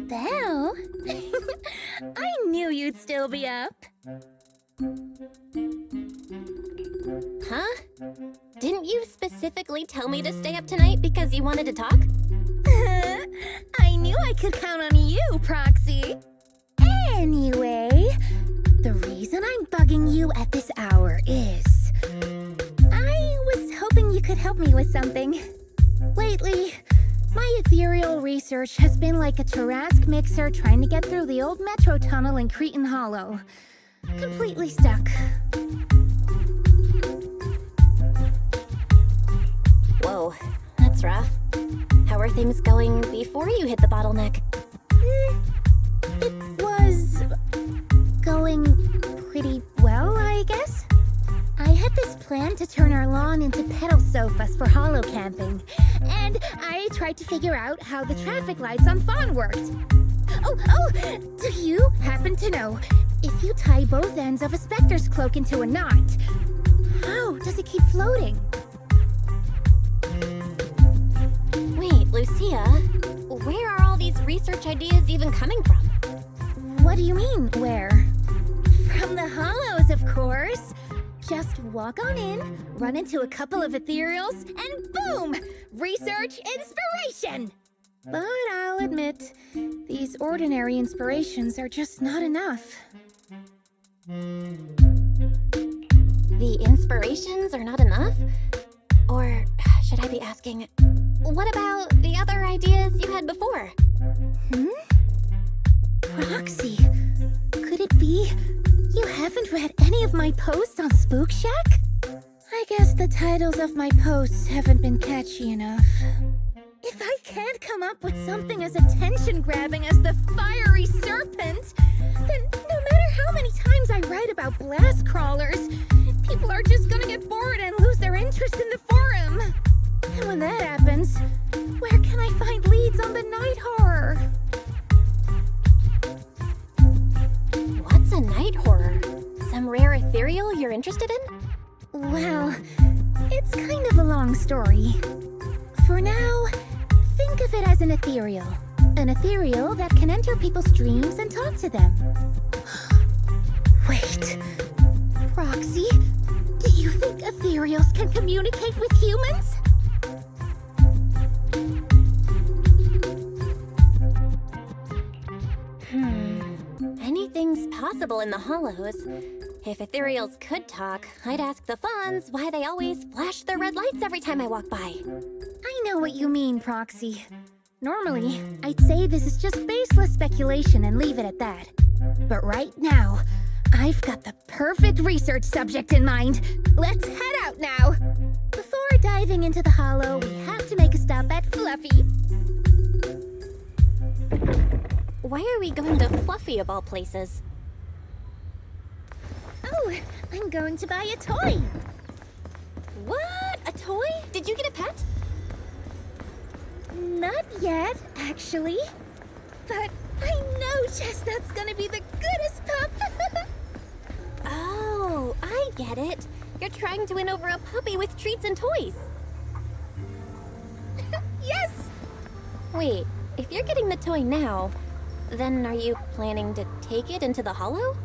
Belle? I knew you'd still be up. Huh? Didn't you specifically tell me to stay up tonight because you wanted to talk? I knew I could count on you, Proxy. Anyway, the reason I'm bugging you at this hour is... I was hoping you could help me with something. Lately, my ethereal research has been like a Tarrasque mixer trying to get through the old metro tunnel in Cretan Hollow. Completely stuck. Whoa, that's rough. How are things going before you hit the bottleneck? It was... going pretty well, I guess. I had this plan to turn our lawn into pedal sofas for hollow camping, and I tried to figure out how the traffic lights on Fawn worked. Oh, do you happen to know, if you tie both ends of a specter's cloak into a knot, how does it keep floating? Wait, Lucia, where are all these research ideas even coming from? What do you mean, where? From the hollows, of course. Just walk on in, run into a couple of ethereals, and boom! Research inspiration! But I'll admit, these ordinary inspirations are just not enough. The inspirations are not enough? Or should I be asking, what about the other ideas you had before? Proxy, could it be you haven't read any of my posts on Spook Shack? I guess the titles of my posts haven't been catchy enough. If I can't come up with something as attention-grabbing as the fiery serpent, then no matter how many times I write about blast crawlers, people are just gonna get bored and lose their interest in the forum. And when that happens, where can I find leads on the night horror? What's a night horror? Some rare ethereal you're interested in? Well, it's kind of a long story. For now, think of it as an ethereal. An ethereal that can enter people's dreams and talk to them. Wait, Proxy, do you think ethereals can communicate with humans? Anything's possible in the hollows. If ethereals could talk, I'd ask the Fawns why they always flash their red lights every time I walk by. I know what you mean, Proxy. Normally, I'd say this is just baseless speculation and leave it at that. But right now, I've got the perfect research subject in mind. Let's head out now. Before diving into the hollow, we have to make a stop at Fluffy. Why are we going to Fluffy of all places? Oh, I'm going to buy a toy. What? A toy? Did you get a pet? Not yet, actually. But I know Chestnut's gonna be the goodest pup. Oh, I get it. You're trying to win over a puppy with treats and toys. Yes! Wait, if you're getting the toy now, then are you planning to take it into the hollow?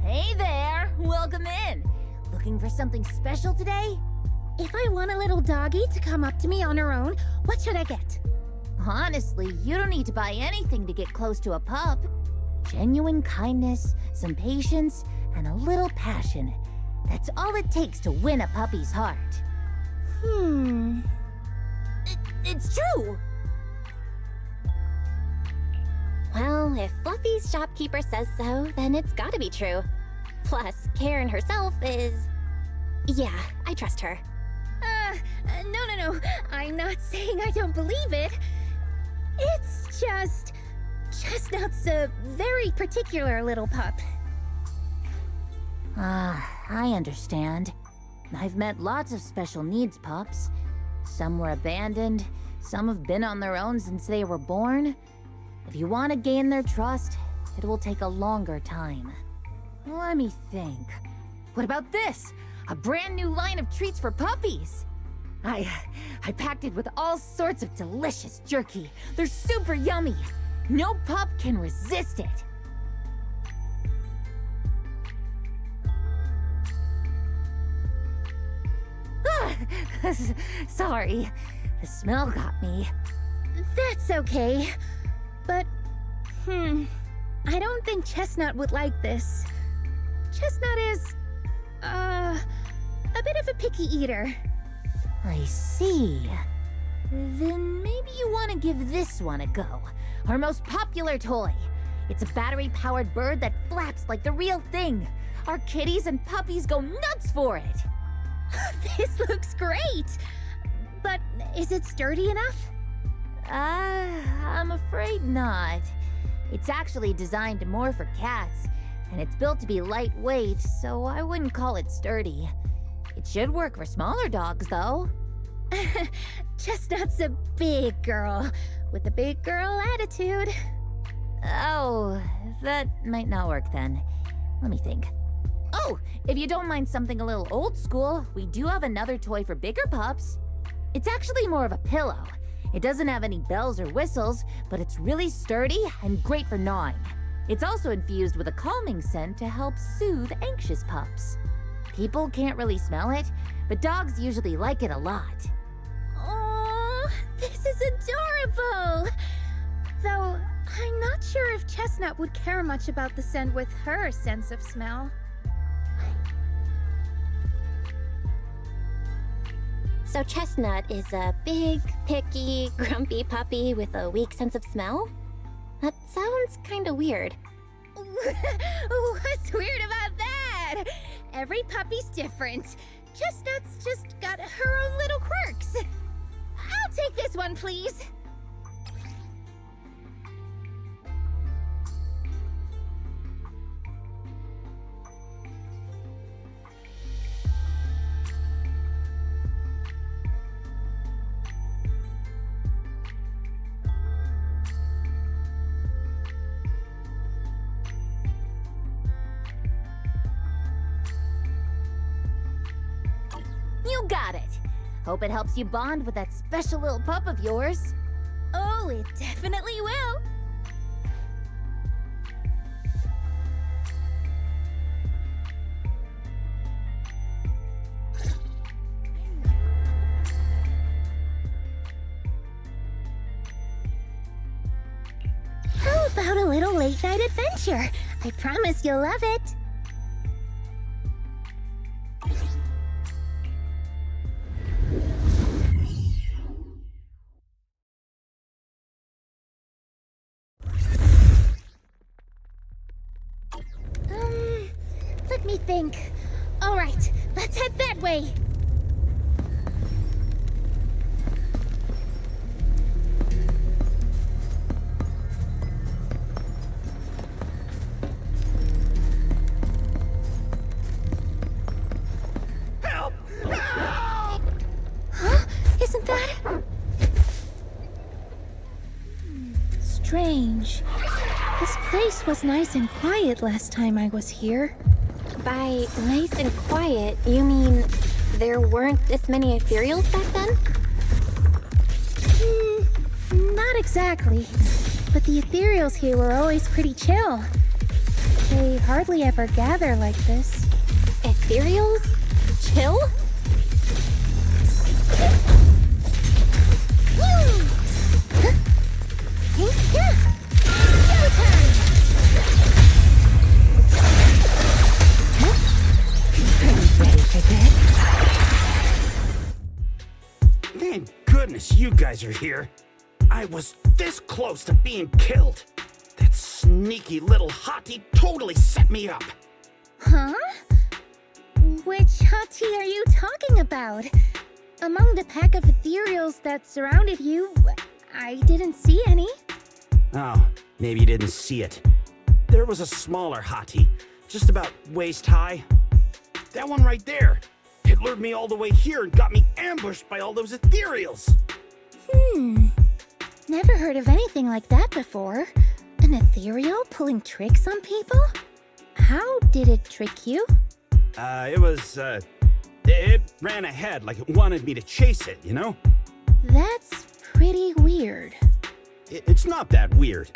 Hey there! Welcome in! Looking for something special today? If I want a little doggy to come up to me on her own, what should I get? Honestly, you don't need to buy anything to get close to a pup. Genuine kindness, some patience, and a little passion. That's all it takes to win a puppy's heart. It's true! Well, if Fluffy's shopkeeper says so, then it's gotta be true. Plus, Karen herself is... Yeah, I trust her. No. I'm not saying I don't believe it. It's just... Chestnut's a very particular little pup. I understand. I've met lots of special needs pups. Some were abandoned, some have been on their own since they were born. If you want to gain their trust, it will take a longer time. Let me think. What about this? A brand new line of treats for puppies. I packed it with all sorts of delicious jerky. They're super yummy. No pup can resist it. Sorry, the smell got me. That's okay. But, I don't think Chestnut would like this. Chestnut is, a bit of a picky eater. I see. Then maybe you want to give this one a go. Our most popular toy. It's a battery-powered bird that flaps like the real thing. Our kitties and puppies go nuts for it. This looks great! But is it sturdy enough? I'm afraid not. It's actually designed more for cats, and it's built to be lightweight, so I wouldn't call it sturdy. It should work for smaller dogs, though. Chestnut's a big girl, with a big girl attitude. Oh, that might not work then. Let me think. Oh, if you don't mind something a little old school, we do have another toy for bigger pups. It's actually more of a pillow. It doesn't have any bells or whistles, but it's really sturdy and great for gnawing. It's also infused with a calming scent to help soothe anxious pups. People can't really smell it, but dogs usually like it a lot. Oh, this is adorable! Though, I'm not sure if Chestnut would care much about the scent with her sense of smell. So Chestnut is a big, picky, grumpy puppy with a weak sense of smell? That sounds kinda weird. What's weird about that? Every puppy's different. Chestnut's just got her own little quirks. I'll take this one, please. You got it. Hope it helps you bond with that special little pup of yours. Oh, it definitely will. How about a little late-night adventure? I promise you'll love it. Let me think. All right, let's head that way. Help! Help! Huh? Isn't that... Strange. This place was nice and quiet last time I was here. By nice and quiet, you mean there weren't this many ethereals back then? Not exactly. But the ethereals here were always pretty chill. They hardly ever gather like this. Ethereals? Chill? Thank goodness you guys are here. I was this close to being killed. That sneaky little hottie totally set me up. Huh? Which hottie are you talking about? Among the pack of ethereals that surrounded you, I didn't see any. Oh, maybe you didn't see it. There was a smaller hottie, just about waist high. That one right there. It lured me all the way here and got me ambushed by all those ethereals. Never heard of anything like that before. An ethereal pulling tricks on people? How did it trick you? It ran ahead like it wanted me to chase it, you know? That's pretty weird. It's not that weird.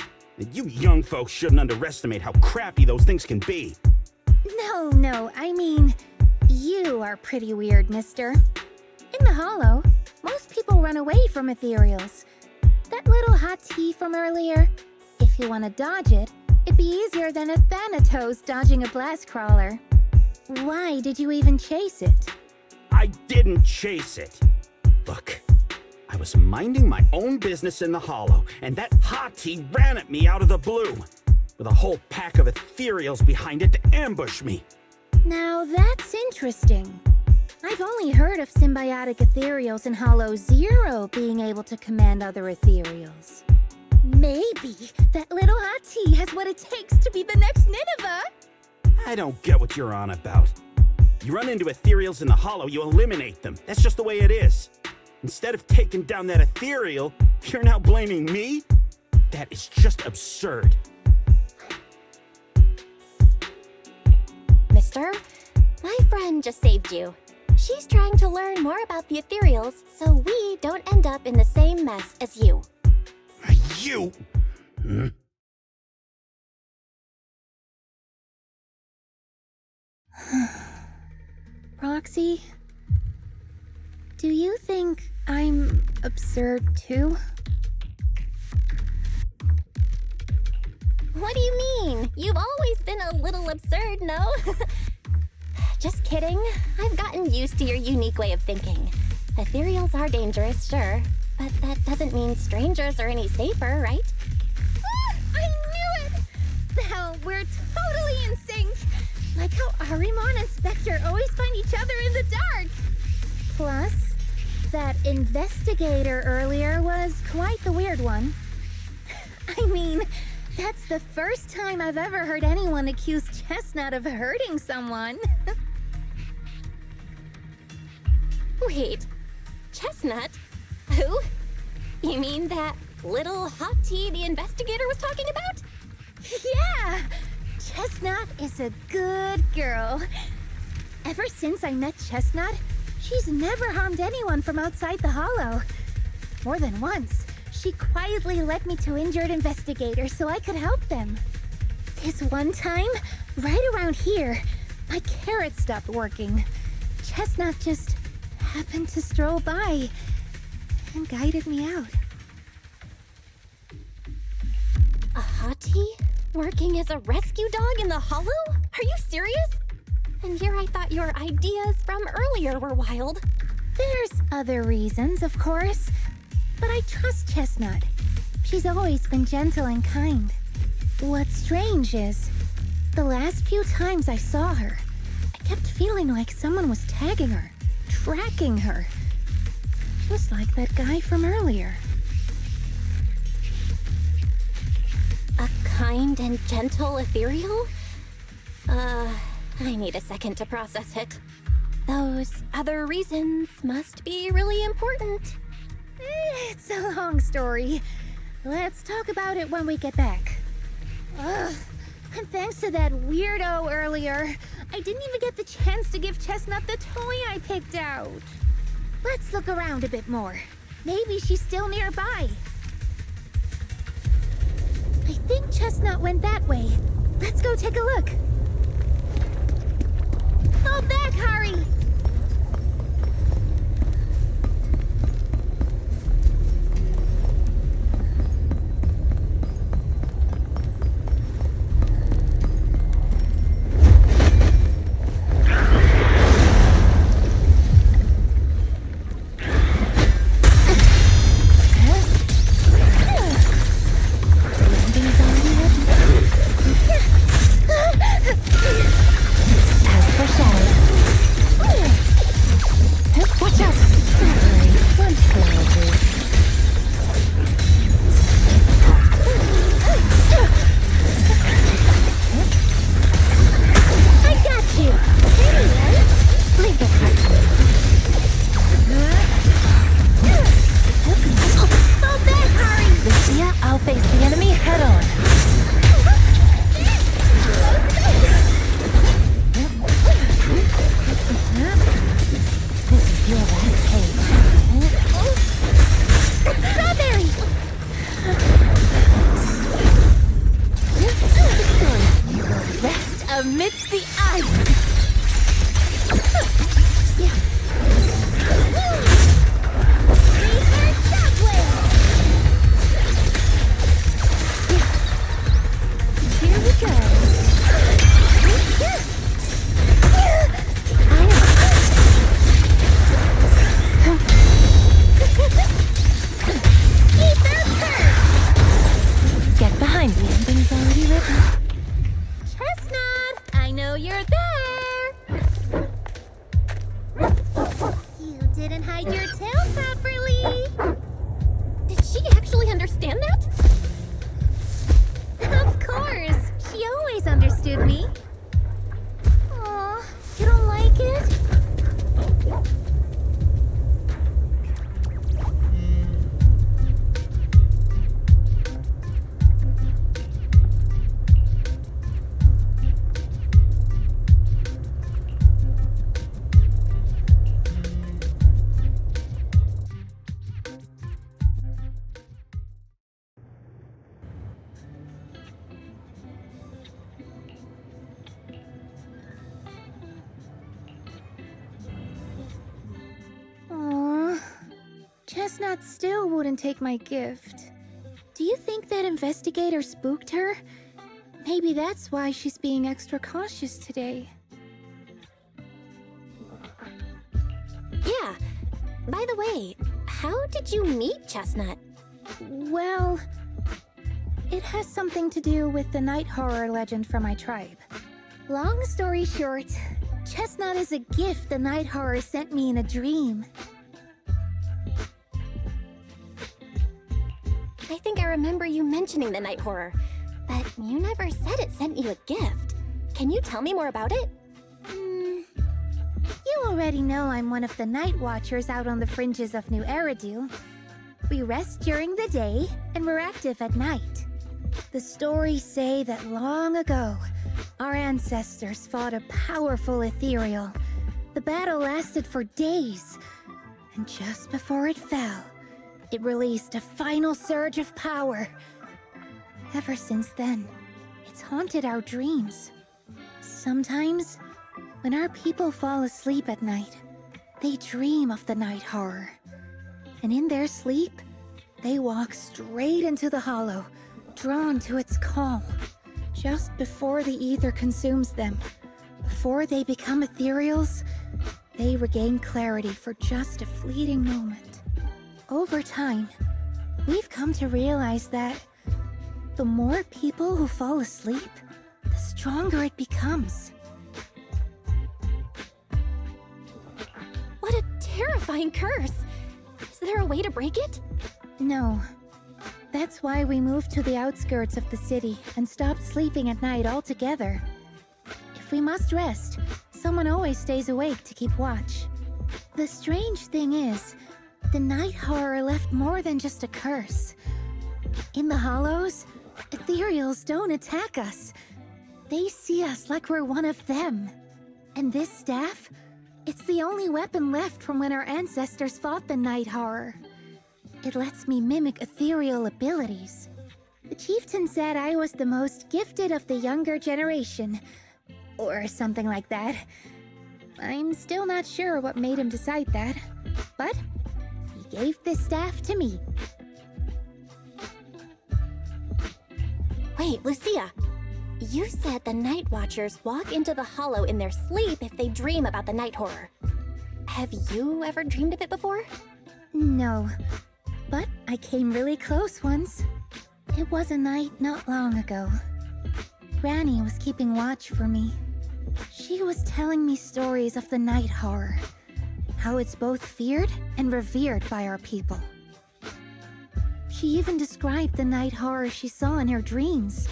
You young folks shouldn't underestimate how crafty those things can be. No, I mean, you are pretty weird, mister. In the Hollow, most people run away from ethereals. That little hot tea from earlier, if you want to dodge it, it'd be easier than a Thanatos dodging a blast crawler. Why did you even chase it? I didn't chase it. Look, I was minding my own business in the Hollow, and that hottie ran at me out of the blue, with a whole pack of ethereals behind it to ambush me. Now that's interesting. I've only heard of symbiotic ethereals in Hollow Zero being able to command other ethereals. Maybe that little hottie has what it takes to be the next Nineveh. I don't get what you're on about. You run into ethereals in the Hollow, you eliminate them. That's just the way it is. Instead of taking down that ethereal, you're now blaming me? That is just absurd. Mister, my friend just saved you. She's trying to learn more about the ethereals so we don't end up in the same mess as you. You? Roxy, do you think I'm absurd too? What do you mean? You've always been a little absurd, no? Just kidding. I've gotten used to your unique way of thinking. Ethereals are dangerous, sure, but that doesn't mean strangers are any safer, right? I knew it! Hell, we're totally in sync! Like how Arimon and Spectre always find each other in the dark! Plus, that investigator earlier was quite the weird one. I mean, that's the first time I've ever heard anyone accuse Chestnut of hurting someone. Wait, Chestnut? Who? You mean that little hottie the investigator was talking about? Yeah! Chestnut is a good girl. Ever since I met Chestnut, she's never harmed anyone from outside the Hollow. More than once, she quietly led me to injured investigators so I could help them. This one time, right around here, my carrot stopped working. Chestnut just happened to stroll by and guided me out. A hottie? Working as a rescue dog in the Hollow? Are you serious? And here I thought your ideas from earlier were wild. There's other reasons, of course, but I trust Chestnut. She's always been gentle and kind. What's strange is, the last few times I saw her, I kept feeling like someone was tagging her, tracking her. Just like that guy from earlier. A kind and gentle ethereal? I need a second to process it. Those other reasons must be really important. It's a long story. Let's talk about it when we get back. Ugh. And thanks to that weirdo earlier, I didn't even get the chance to give Chestnut the toy I picked out. Let's look around a bit more. Maybe she's still nearby. I think Chestnut went that way. Let's go take a look. Fall back, Hari! understand that? Of course! She always understood me. Aw, you don't like it? Aw, Chestnut still wouldn't take my gift. Do you think that investigator spooked her? Maybe that's why she's being extra cautious today. Yeah. By the way, how did you meet Chestnut? Well, it has something to do with the night horror legend from my tribe. Long story short, Chestnut is a gift the night horror sent me in a dream. I think I remember you mentioning the night horror, but you never said it sent you a gift. Can you tell me more about it? You already know I'm one of the night watchers out on the fringes of New Eridu. We rest during the day, and we're active at night. The stories say that long ago, our ancestors fought a powerful ethereal. The battle lasted for days, and just before it fell, it released a final surge of power. Ever since then, it's haunted our dreams. Sometimes, when our people fall asleep at night, they dream of the night horror. And in their sleep, they walk straight into the hollow, drawn to its call. Just before the ether consumes them, before they become ethereals, they regain clarity for just a fleeting moment. Over time, we've come to realize that the more people who fall asleep, the stronger it becomes. What a terrifying curse! Is there a way to break it? No. That's why we moved to the outskirts of the city and stopped sleeping at night altogether. If we must rest, someone always stays awake to keep watch. The strange thing is, the night horror left more than just a curse. In the hollows, ethereals don't attack us. They see us like we're one of them. And this staff, it's the only weapon left from when our ancestors fought the night horror. It lets me mimic ethereal abilities. The chieftain said I was the most gifted of the younger generation, or something like that. I'm still not sure what made him decide that, but he gave this staff to me. Wait, Lucia. You said the Night Watchers walk into the hollow in their sleep if they dream about the night horror. Have you ever dreamed of it before? No, but I came really close once. It was a night not long ago. Granny was keeping watch for me. She was telling me stories of the night horror, how it's both feared and revered by our people. She even described the night horror she saw in her dreams.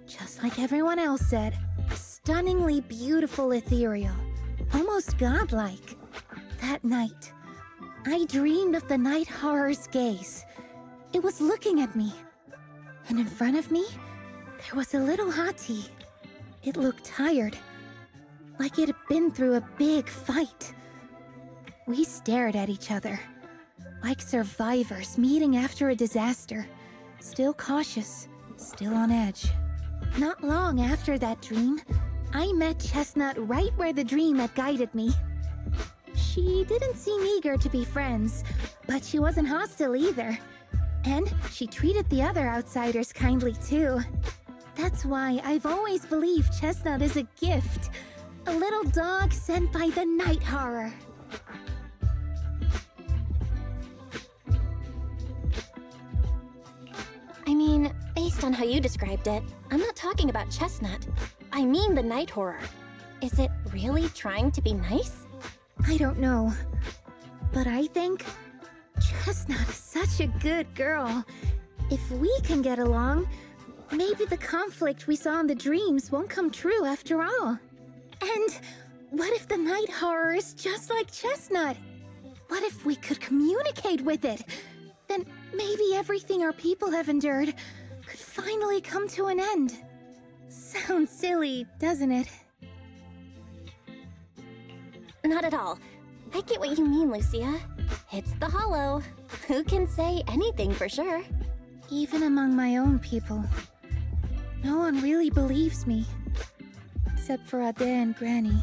Just like everyone else said, a stunningly beautiful ethereal, almost godlike. That night, I dreamed of the night horror's gaze. It was looking at me. And in front of me, there was a little hottie. It looked tired, like it had been through a big fight. We stared at each other, like survivors meeting after a disaster, still cautious, still on edge. Not long after that dream, I met Chestnut right where the dream had guided me. She didn't seem eager to be friends, but she wasn't hostile either. And she treated the other outsiders kindly too. That's why I've always believed Chestnut is a gift. A little dog sent by the night horror. I mean, based on how you described it, I'm not talking about Chestnut. I mean the night horror. Is it really trying to be nice? I don't know, but I think Chestnut is such a good girl, If we can get along, maybe the conflict we saw in the dreams won't come true after all. And what if the night horror is just like Chestnut? What if we could communicate with it? Then maybe everything our people have endured could finally come to an end. Sounds silly, doesn't it? Not at all. I get what you mean, Lucia. It's the Hollow. Who can say anything for sure? Even among my own people, no one really believes me. Except for Ade and Granny.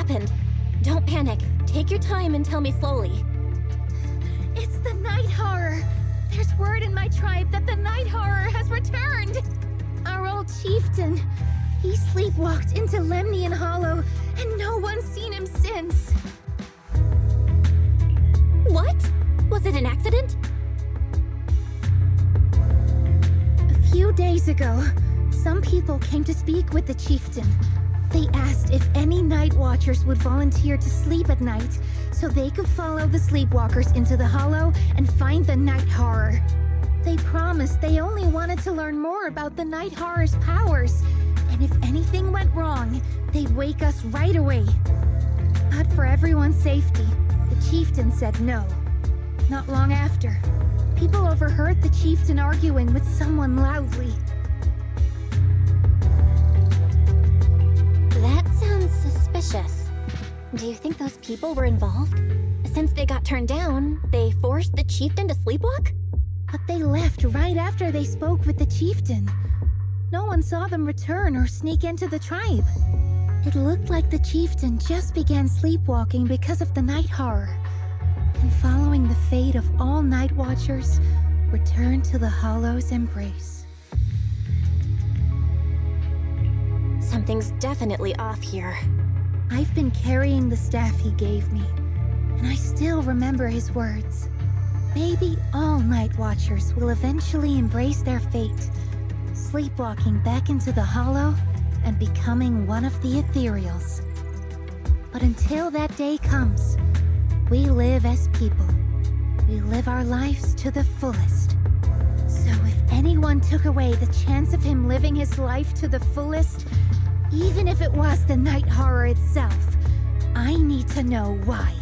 happened? Don't panic. Take your time and tell me slowly. It's the Night Horror. There's word in my tribe that the Night Horror has returned. Our old chieftain. He sleepwalked into Lemnian Hollow, and no one's seen him since. What? Was it an accident? A few days ago, some people came to speak with the chieftain. They asked if any night watchers would volunteer to sleep at night so they could follow the sleepwalkers into the hollow and find the Night Horror. They promised they only wanted to learn more about the Night Horror's powers, and if anything went wrong, they'd wake us right away. But for everyone's safety, the chieftain said no. Not long after, people overheard the chieftain arguing with someone loudly. That sounds suspicious. Do you think those people were involved? Since they got turned down, they forced the chieftain to sleepwalk? But they left right after they spoke with the chieftain. No one saw them return or sneak into the tribe. It looked like the chieftain just began sleepwalking because of the Night Horror, and following the fate of all night watchers, returned to the Hollow's embrace. Something's definitely off here. I've been carrying the staff he gave me, and I still remember his words. Maybe all night watchers will eventually embrace their fate, sleepwalking back into the Hollow and becoming one of the ethereals. But until that day comes, we live as people. We live our lives to the fullest. So if anyone took away the chance of him living his life to the fullest, even if it was the Night Horror itself, I need to know why.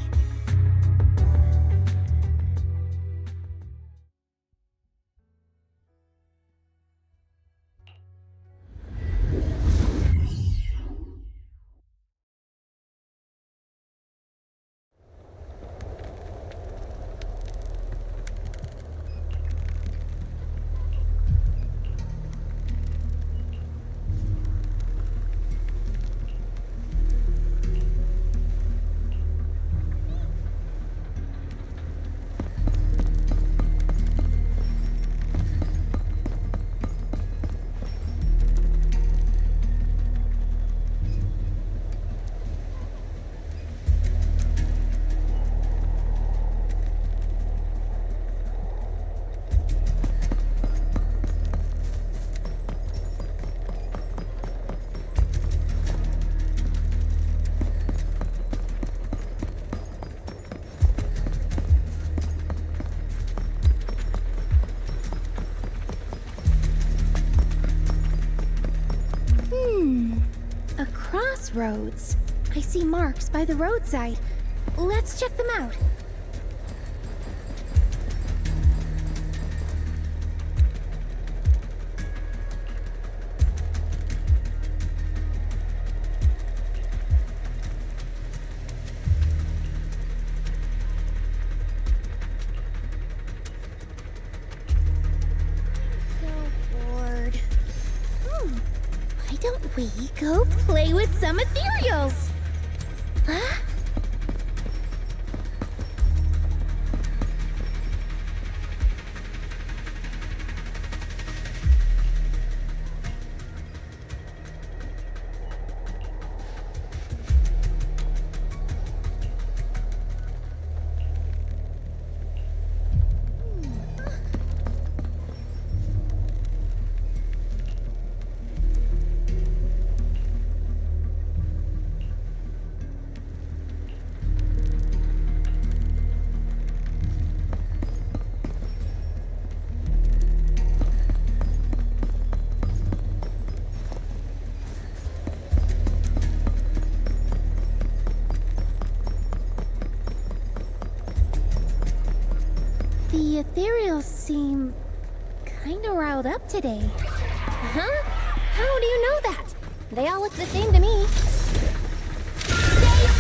A crossroads. I see marks by the roadside. Let's check them out. We go play with some ethereals! Huh? The ethereals seem kinda riled up today. Huh? How do you know that? They all look the same to me.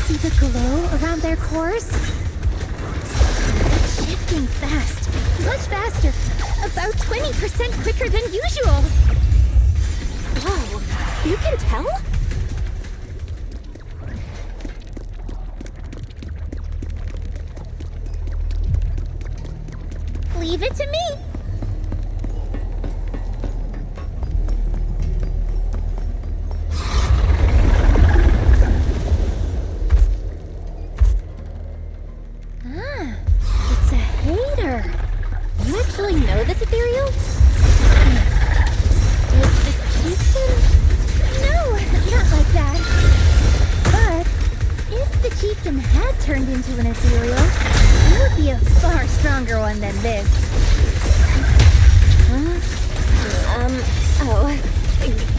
See the glow around their cores? It's shifting fast. Much faster. About 20% quicker than usual. Whoa, you can tell?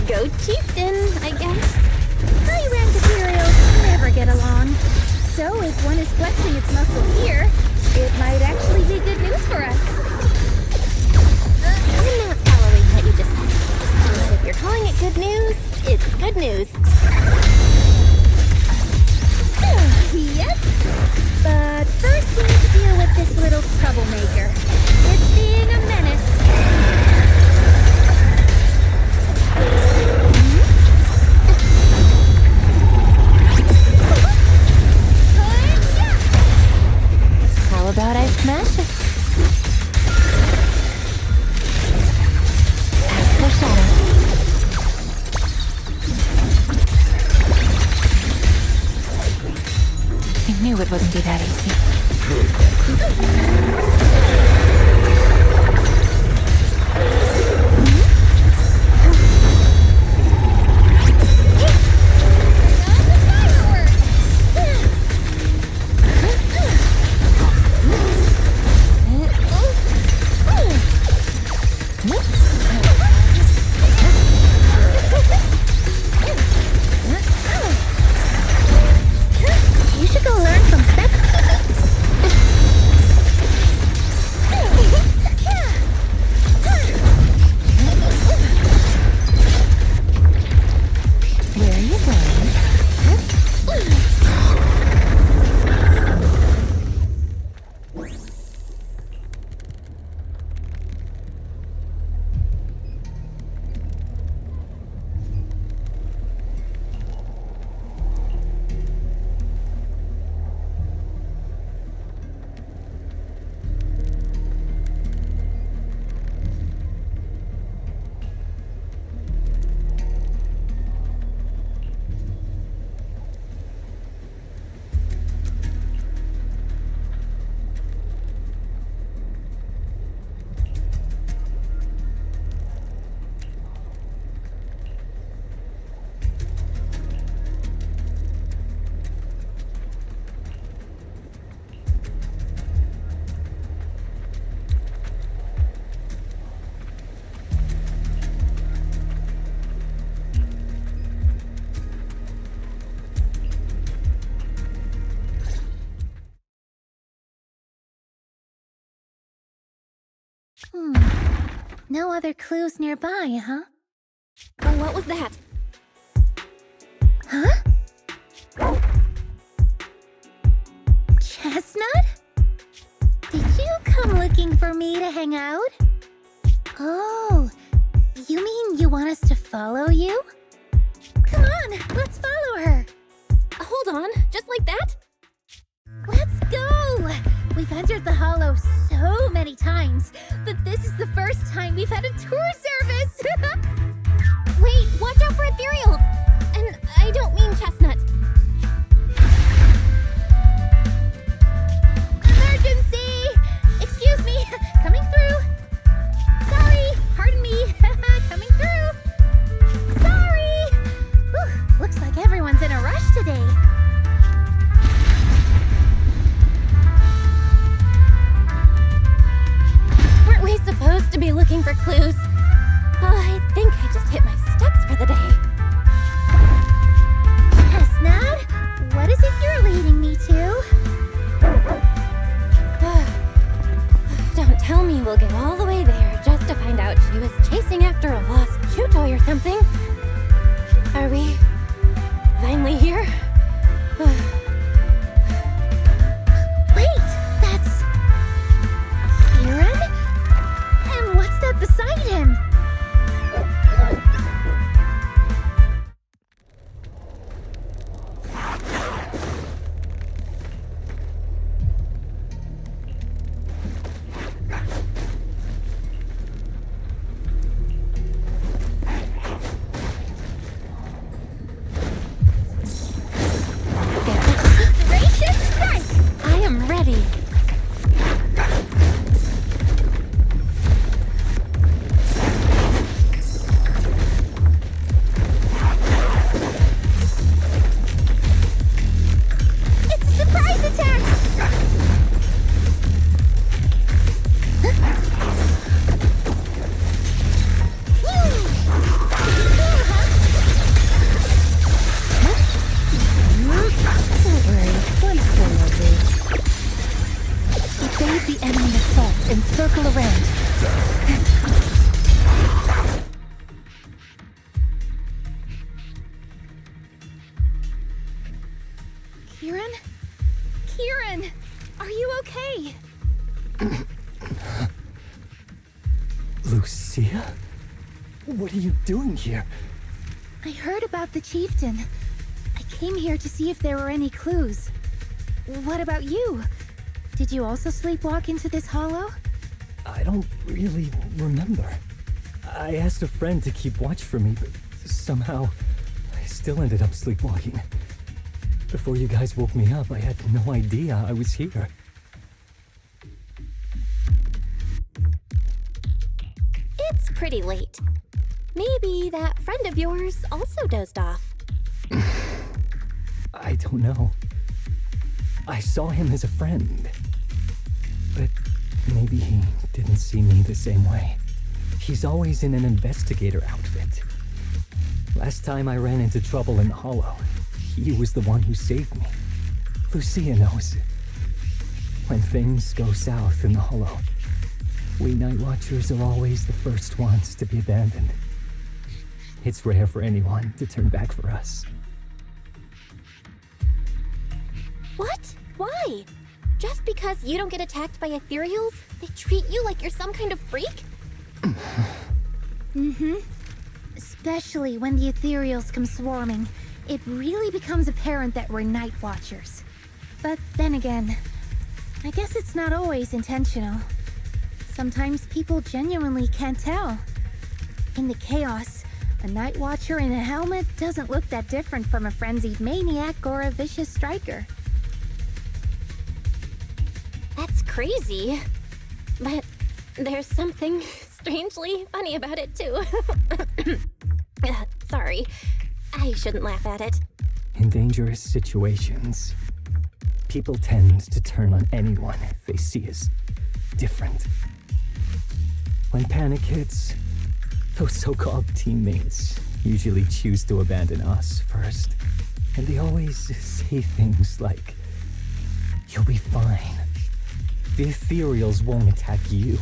Go chieftain, I guess. High-rank ethereals never get along. So if one is flexing its muscle here, it might actually be good news for us. I'm not following what you just said. But if you're calling it good news, it's good news. Yep. But first we need to deal with this little troublemaker. It's being a menace. How about I smash it? Ask the shadow. I knew it wouldn't be that easy. You should go learn from Step. Where are you going? No other clues nearby, huh? Oh, what was that? Huh? Chestnut? Did you come looking for me to hang out? Oh, you mean you want us to follow you? Come on, let's follow her. Hold on, just like that? Let's go! We've entered the Hollow so many times, but this is the first time we've had a tour service! Wait, watch out for ethereals! And I don't mean Chestnut. Emergency! Excuse me, coming through. Sorry, pardon me, coming through. Sorry! Whew, looks like everyone's in a rush today. Weren't we supposed to be looking for clues? I think I just hit my steps for the day. Chestnut, what is it you're leading me to? Don't tell me we'll get all the way there just to find out she was chasing after a lost chew toy or something. Are we finally here? Wait, that's... Kieran? And what's that beside him? Kieran? Kieran! Are you okay? Lucia? What are you doing here? I heard about the chieftain. I came here to see if there were any clues. What about you? Did you also sleepwalk into this hollow? I don't really remember. I asked a friend to keep watch for me, but somehow I still ended up sleepwalking. Before you guys woke me up, I had no idea I was here. It's pretty late. Maybe that friend of yours also dozed off. I don't know. I saw him as a friend. But maybe he didn't see me the same way. He's always in an investigator outfit. Last time I ran into trouble in the hollow, he was the one who saved me. Lucia knows. When things go south in the hollow, we Night Watchers are always the first ones to be abandoned. It's rare for anyone to turn back for us. What? Why? Just because you don't get attacked by ethereals, they treat you like you're some kind of freak? Especially when the ethereals come swarming, it really becomes apparent that we're Night Watchers. But then again, I guess it's not always intentional. Sometimes people genuinely can't tell. In the chaos, a Night Watcher in a helmet doesn't look that different from a frenzied maniac or a vicious striker. That's crazy. But there's something strangely funny about it, too. Sorry. I shouldn't laugh at it. In dangerous situations, people tend to turn on anyone they see as different. When panic hits, those so-called teammates usually choose to abandon us first. And they always say things like, "You'll be fine. The ethereals won't attack you.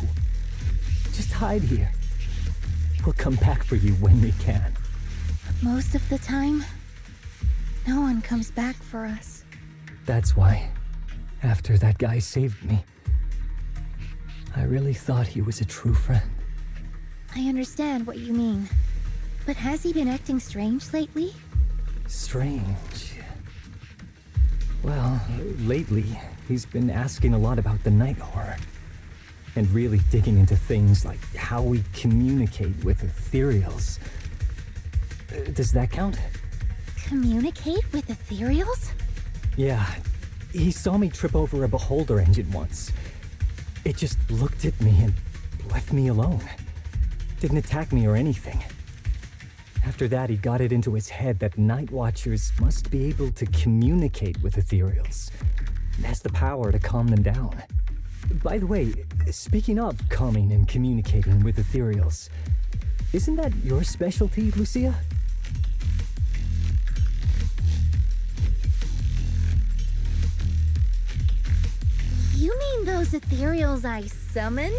Just hide here. We'll come back for you when we can." Most of the time, no one comes back for us. That's why, after that guy saved me, I really thought he was a true friend. I understand what you mean. But has he been acting strange lately? Strange. Well, lately, he's been asking a lot about the night horror. And really digging into things like how we communicate with ethereals. Does that count? Communicate with ethereals? Yeah, he saw me trip over a beholder engine once. It just looked at me and left me alone. Didn't attack me or anything. After that, he got it into his head that Night Watchers must be able to communicate with ethereals. And has the power to calm them down. By the way, speaking of calming and communicating with ethereals, isn't that your specialty, Lucia? You mean those ethereals I summoned?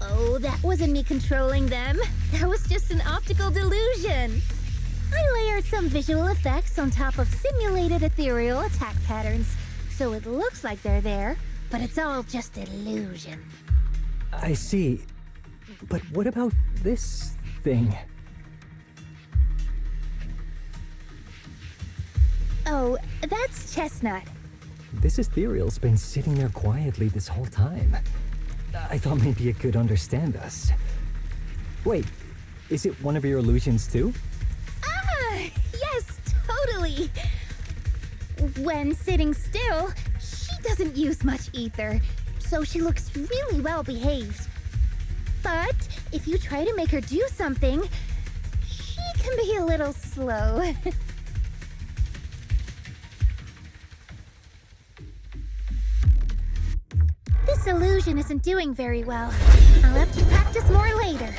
Oh, that wasn't me controlling them. That was just an optical delusion. I layered some visual effects on top of simulated ethereal attack patterns, so it looks like they're there, but it's all just illusion. I see. But what about this thing? Oh, that's Chestnut. This ethereal's been sitting there quietly this whole time. I thought maybe it could understand us. Wait, is it one of your illusions too? Ah, yes, totally. When sitting still, she doesn't use much ether, so she looks really well behaved. But if you try to make her do something, she can be a little slow. This illusion isn't doing very well. I'll have to practice more later.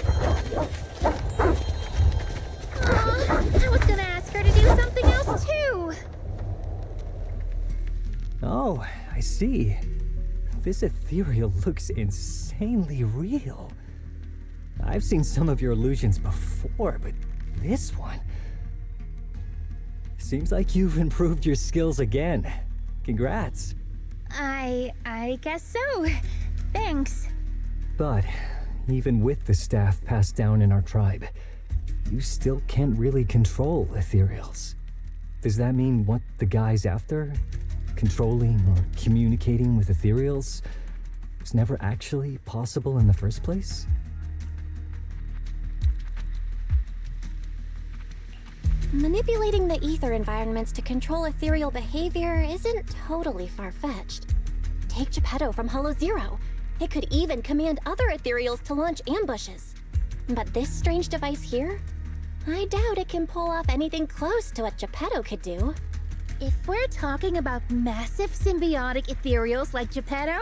Aw, I was gonna ask her to do something else too. Oh, I see. This ethereal looks insanely real. I've seen some of your illusions before, but this one... Seems like you've improved your skills again. Congrats. I guess so. Thanks. But even with the staff passed down in our tribe, you still can't really control ethereals. Does that mean what the guy's after? Controlling or communicating with ethereals was never actually possible in the first place? Manipulating the ether environments to control ethereal behavior isn't totally far-fetched. Take Geppetto from Hollow Zero. It could even command other ethereals to launch ambushes. But this strange device here? I doubt it can pull off anything close to what Geppetto could do. If we're talking about massive symbiotic ethereals like Geppetto,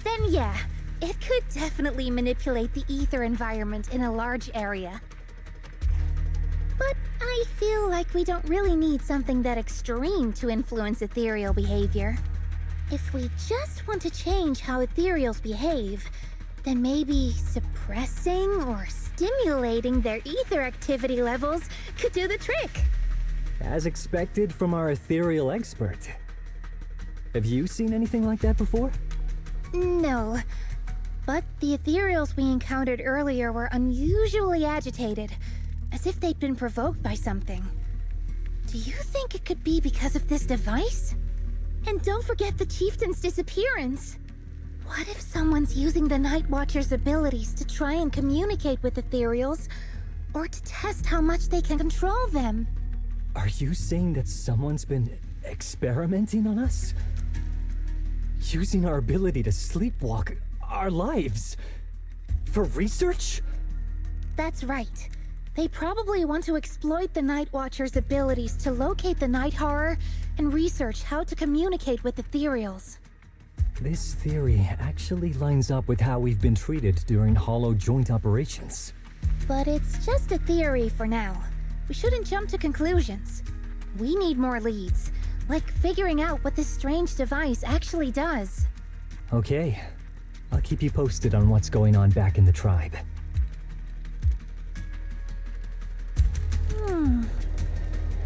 then yeah, it could definitely manipulate the ether environment in a large area. But I feel like we don't really need something that extreme to influence ethereal behavior. If we just want to change how ethereals behave, then maybe suppressing or stimulating their ether activity levels could do the trick. As expected from our ethereal expert. Have you seen anything like that before? No, but the ethereals we encountered earlier were unusually agitated, as if they'd been provoked by something. Do you think it could be because of this device? And don't forget the chieftain's disappearance. What if someone's using the Night Watcher's abilities to try and communicate with ethereals, or to test how much they can control them? Are you saying that someone's been experimenting on us? Using our ability to sleepwalk our lives? For research? That's right. They probably want to exploit the Night Watcher's abilities to locate the night horror and research how to communicate with ethereals. This theory actually lines up with how we've been treated during Hollow joint operations. But it's just a theory for now. We shouldn't jump to conclusions. We need more leads, like figuring out what this strange device actually does. Okay, I'll keep you posted on what's going on back in the tribe.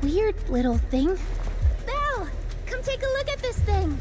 Weird little thing. Belle! Come take a look at this thing!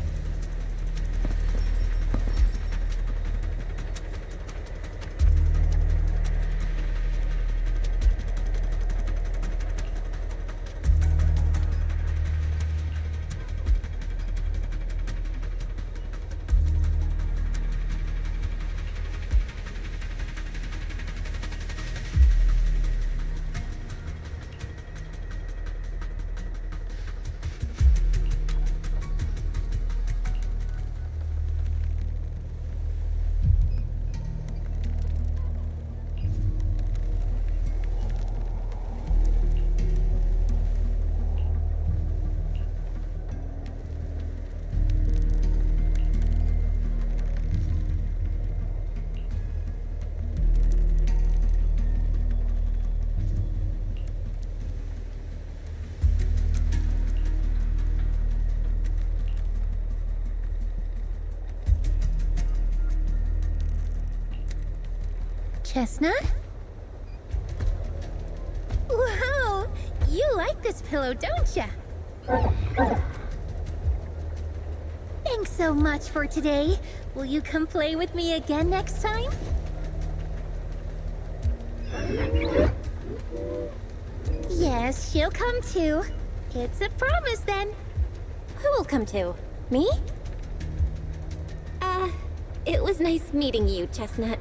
Chestnut? Wow! You like this pillow, don't ya? Thanks so much for today. Will you come play with me again next time? Yes, she'll come too. It's a promise then. Who will come to? Me? It was nice meeting you, Chestnut.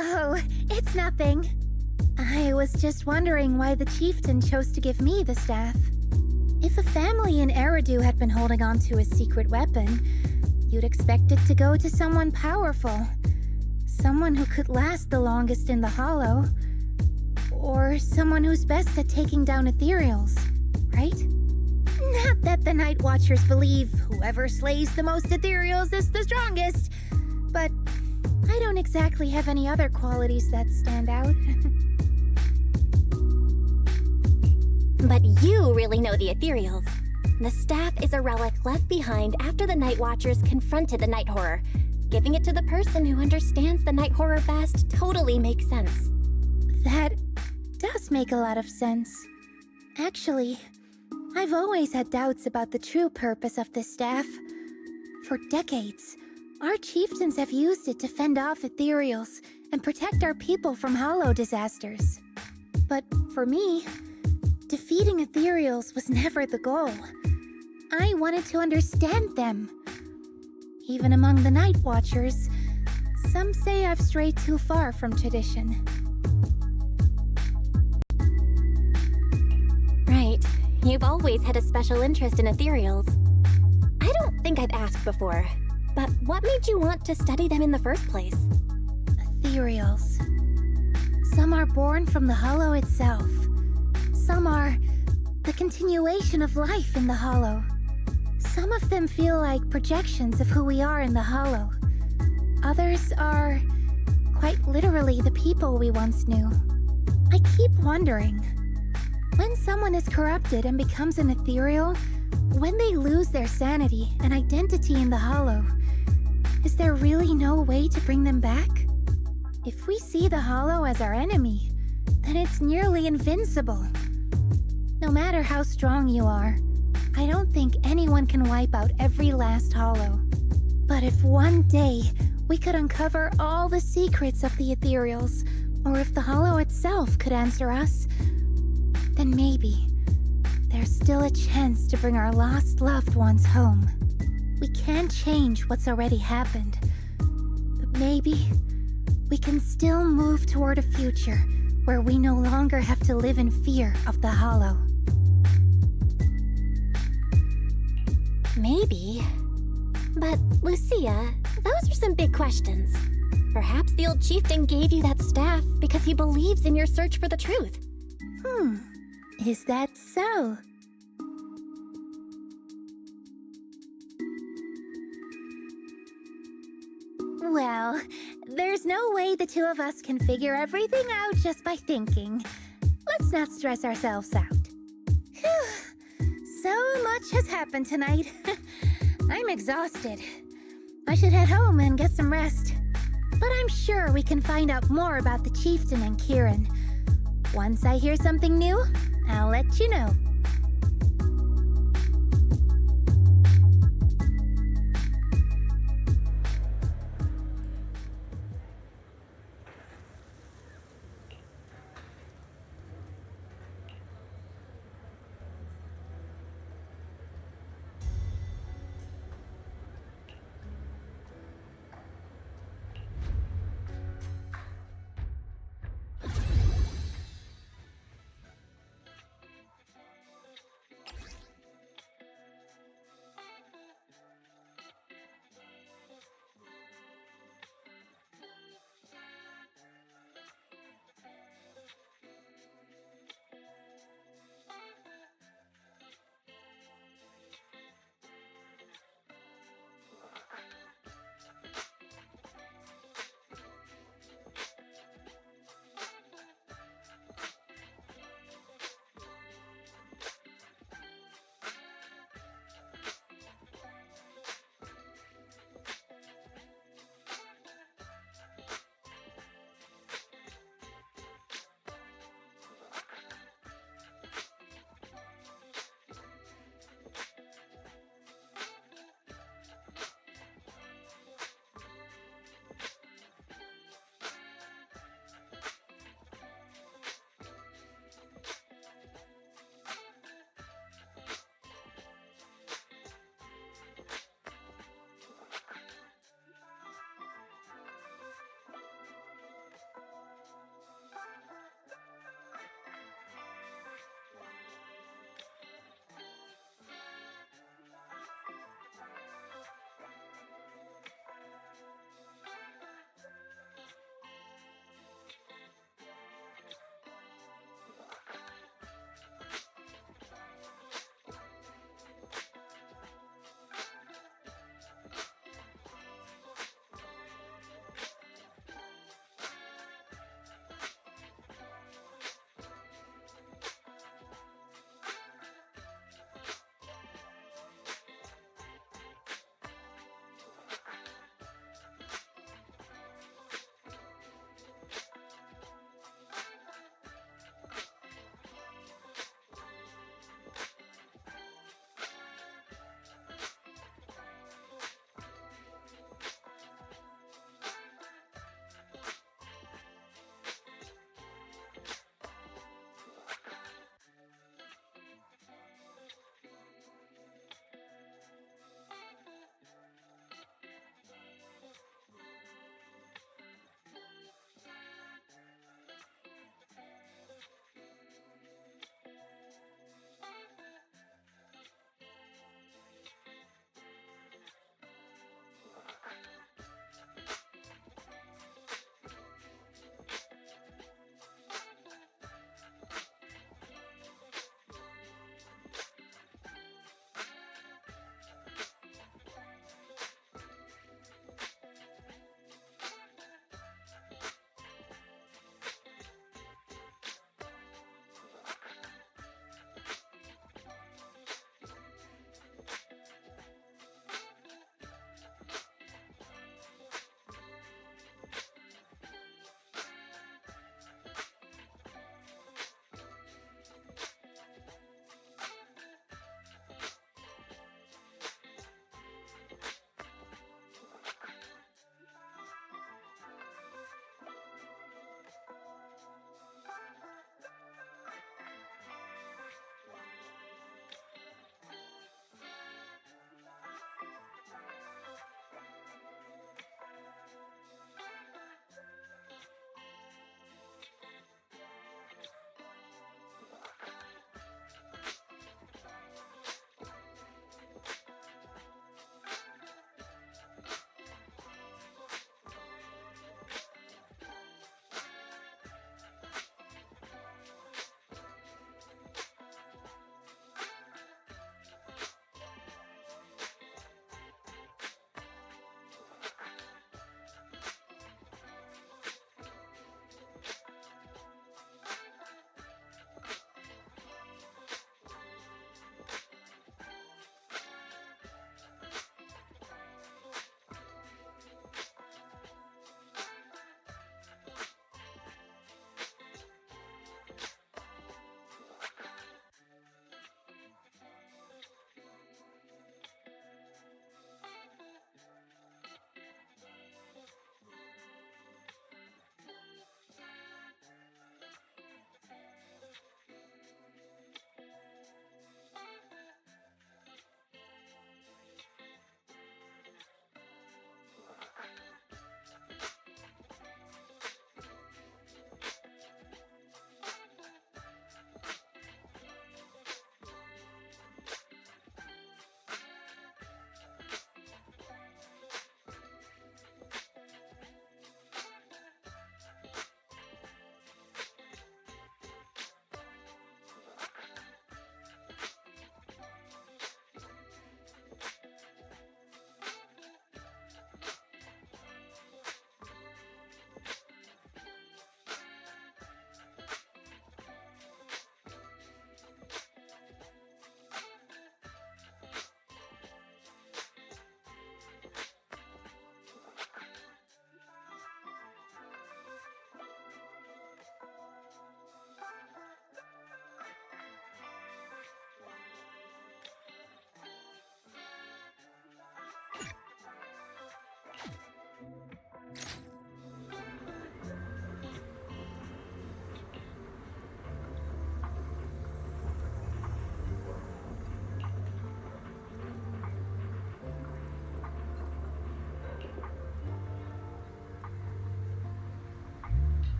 Oh, it's nothing. I was just wondering why the chieftain chose to give me the staff. If a family in Eridu had been holding on to a secret weapon, you'd expect it to go to someone powerful. Someone who could last the longest in the Hollow. Or someone who's best at taking down ethereals, right? Not that the Night Watchers believe whoever slays the most ethereals is the strongest, but I don't exactly have any other qualities that stand out. But you really know the ethereals. The staff is a relic left behind after the Night Watchers confronted the Night Horror. Giving it to the person who understands the Night Horror best totally makes sense. That does make a lot of sense. Actually, I've always had doubts about the true purpose of this staff. For decades, our chieftains have used it to fend off ethereals and protect our people from hollow disasters. But for me, defeating ethereals was never the goal. I wanted to understand them. Even among the Night Watchers, some say I've strayed too far from tradition. Right. You've always had a special interest in ethereals. I don't think I've asked before, but what made you want to study them in the first place? Ethereals. Some are born from the hollow itself. Some are the continuation of life in the hollow. Some of them feel like projections of who we are in the hollow. Others are quite literally the people we once knew. I keep wondering, when someone is corrupted and becomes an ethereal, when they lose their sanity and identity in the hollow, is there really no way to bring them back? If we see the hollow as our enemy, then it's nearly invincible. No matter how strong you are, I don't think anyone can wipe out every last hollow. But if one day we could uncover all the secrets of the ethereals, or if the hollow itself could answer us, then maybe there's still a chance to bring our lost loved ones home. We can't change what's already happened, but maybe we can still move toward a future where we no longer have to live in fear of the hollow. Maybe. But, Lucia, those are some big questions. Perhaps the old chieftain gave you that staff because he believes in your search for the truth. Is that so? Well, there's no way the two of us can figure everything out just by thinking. Let's not stress ourselves out. Phew. So much has happened tonight. I'm exhausted. I should head home and get some rest. But I'm sure we can find out more about the chieftain and Kieran. Once I hear something new, I'll let you know.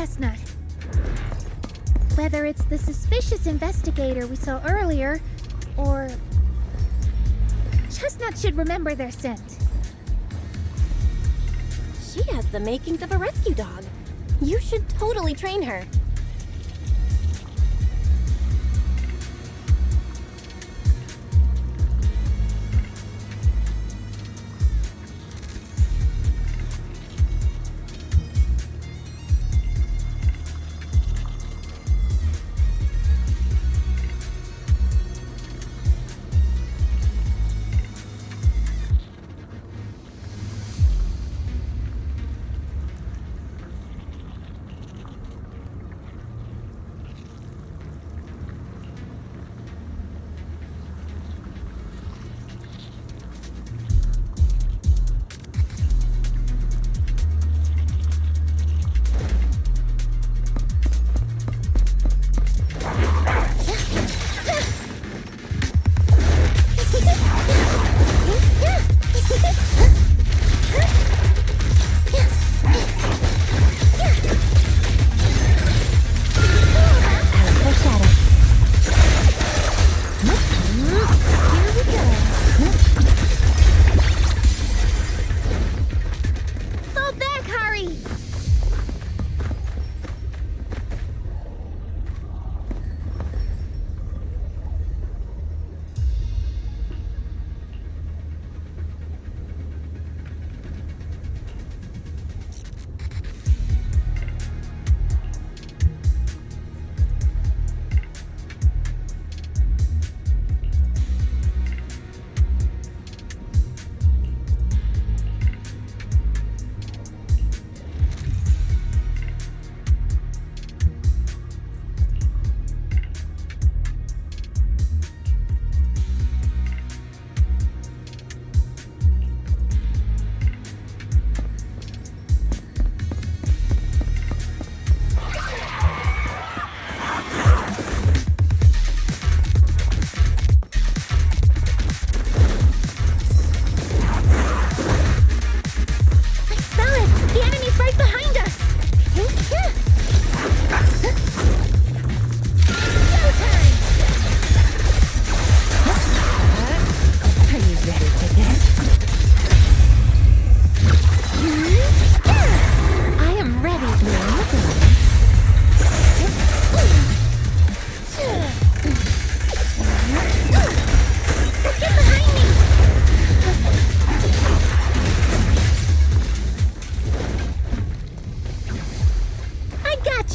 Chestnut. Whether it's the suspicious investigator we saw earlier, or... Chestnut should remember their scent. She has the makings of a rescue dog. You should totally train her.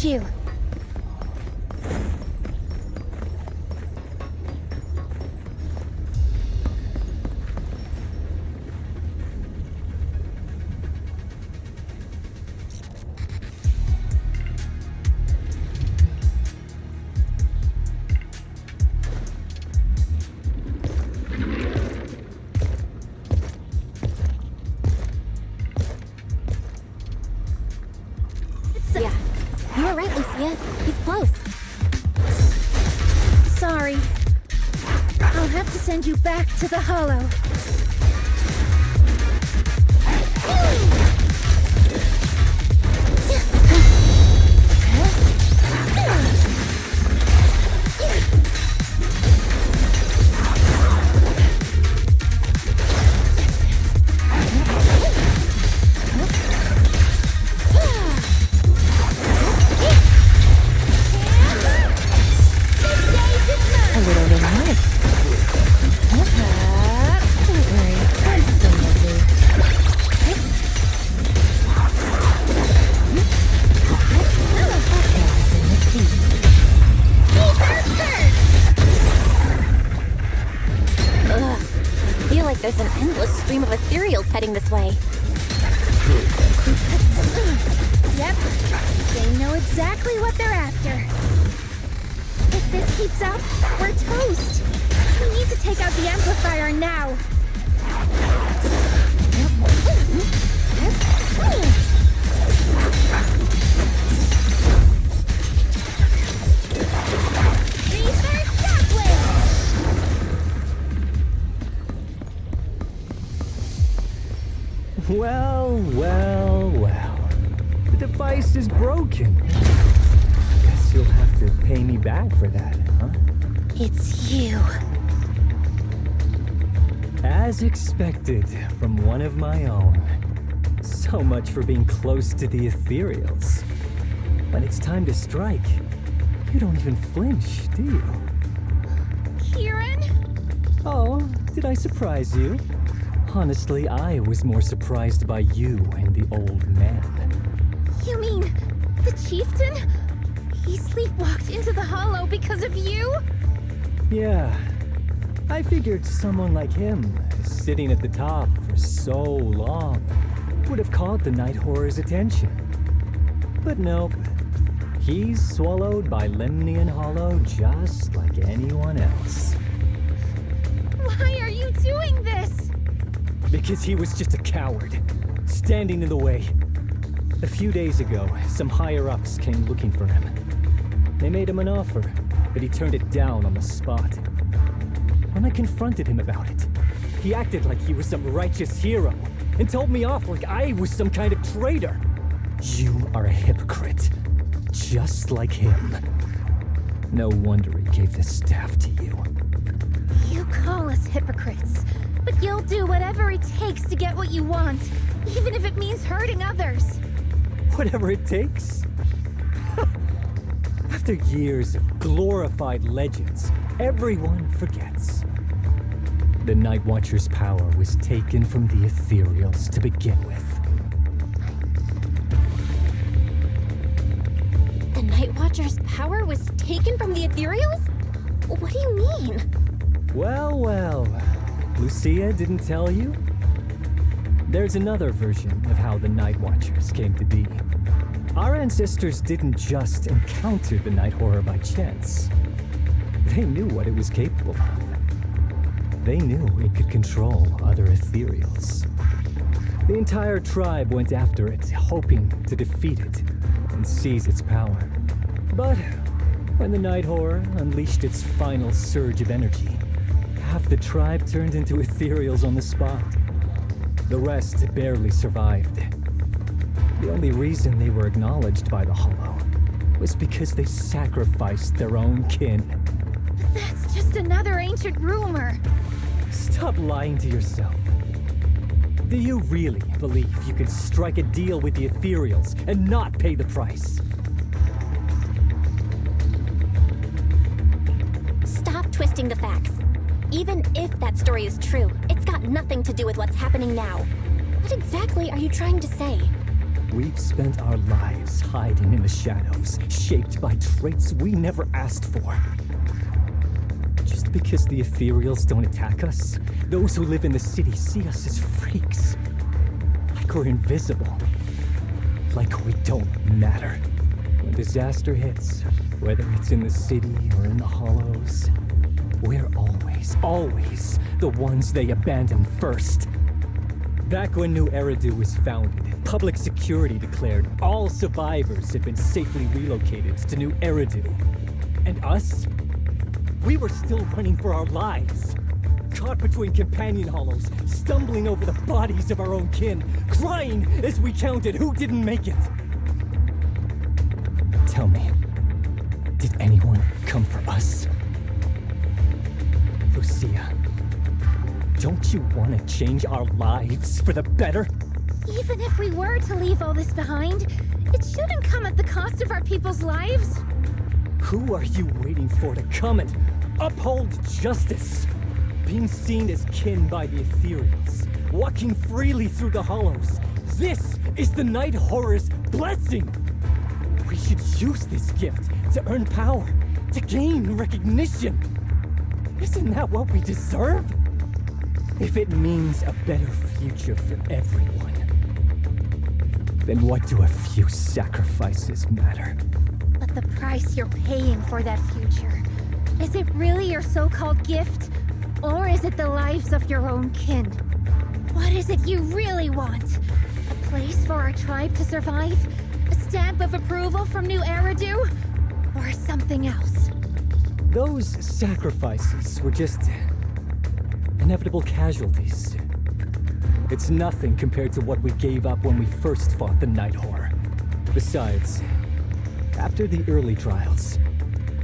you. Yeah, you were right, Lucia. He's close. Sorry. I'll have to send you back to the Hollow. A little romantic. Don't worry, I'm still lovely. Ugh. I feel like there's an endless stream of ethereals heading this way. Yep. They know exactly what they're after. If this keeps up, we're toast. We need to take out the amplifier now. Research Well. The sacrifice is broken. Guess you'll have to pay me back for that, huh? It's you. As expected from one of my own. So much for being close to the ethereals. When it's time to strike, you don't even flinch, do you? Kieran? Oh, did I surprise you? Honestly, I was more surprised by you and the old man. You mean the chieftain? He sleepwalked into the hollow because of you? Yeah. I figured someone like him, sitting at the top for so long, would have caught the Night Horror's attention. But nope. He's swallowed by Lemnian Hollow just like anyone else. Why are you doing this? Because he was just a coward, standing in the way. A few days ago, some higher-ups came looking for him. They made him an offer, but he turned it down on the spot. When I confronted him about it, he acted like he was some righteous hero and told me off like I was some kind of traitor. You are a hypocrite, just like him. No wonder he gave the staff to you. You call us hypocrites, but you'll do whatever it takes to get what you want, even if it means hurting others. Whatever it takes? After years of glorified legends, everyone forgets. The Night Watcher's power was taken from the ethereals to begin with. The Night Watcher's power was taken from the ethereals? What do you mean? Well, Lucia didn't tell you? There's another version of how the Night Watchers came to be. Our ancestors didn't just encounter the Night Horror by chance. They knew what it was capable of. They knew it could control other ethereals. The entire tribe went after it, hoping to defeat it and seize its power. But when the Night Horror unleashed its final surge of energy, half the tribe turned into ethereals on the spot. The rest barely survived. The only reason they were acknowledged by the Hollow was because they sacrificed their own kin. That's just another ancient rumor. Stop lying to yourself. Do you really believe you could strike a deal with the ethereals and not pay the price? Stop twisting the facts. Even if that story is true, it's got nothing to do with what's happening now. What exactly are you trying to say? We've spent our lives hiding in the shadows, shaped by traits we never asked for. Just because the ethereals don't attack us, those who live in the city see us as freaks. Like we're invisible. Like we don't matter. When disaster hits, whether it's in the city or in the hollows, we're always the ones they abandon first. Back when New Eridu was founded, public security declared all survivors had been safely relocated to New Eridu. And us? We were still running for our lives. Caught between companion hollows, stumbling over the bodies of our own kin, crying as we counted who didn't make it. Tell me, did anyone come for us? Lucia, don't you want to change our lives for the better? Even if we were to leave all this behind, it shouldn't come at the cost of our people's lives. Who are you waiting for to come and uphold justice? Being seen as kin by the ethereals, walking freely through the hollows. This is the Night Horror's blessing! We should use this gift to earn power, to gain recognition. Isn't that what we deserve? If it means a better future for everyone, then what do a few sacrifices matter? But the price you're paying for that future, is it really your so-called gift? Or is it the lives of your own kin? What is it you really want? A place for our tribe to survive? A stamp of approval from New Eridu? Or something else? Those sacrifices were just inevitable casualties. It's nothing compared to what we gave up when we first fought the Night Horror. Besides, after the early trials,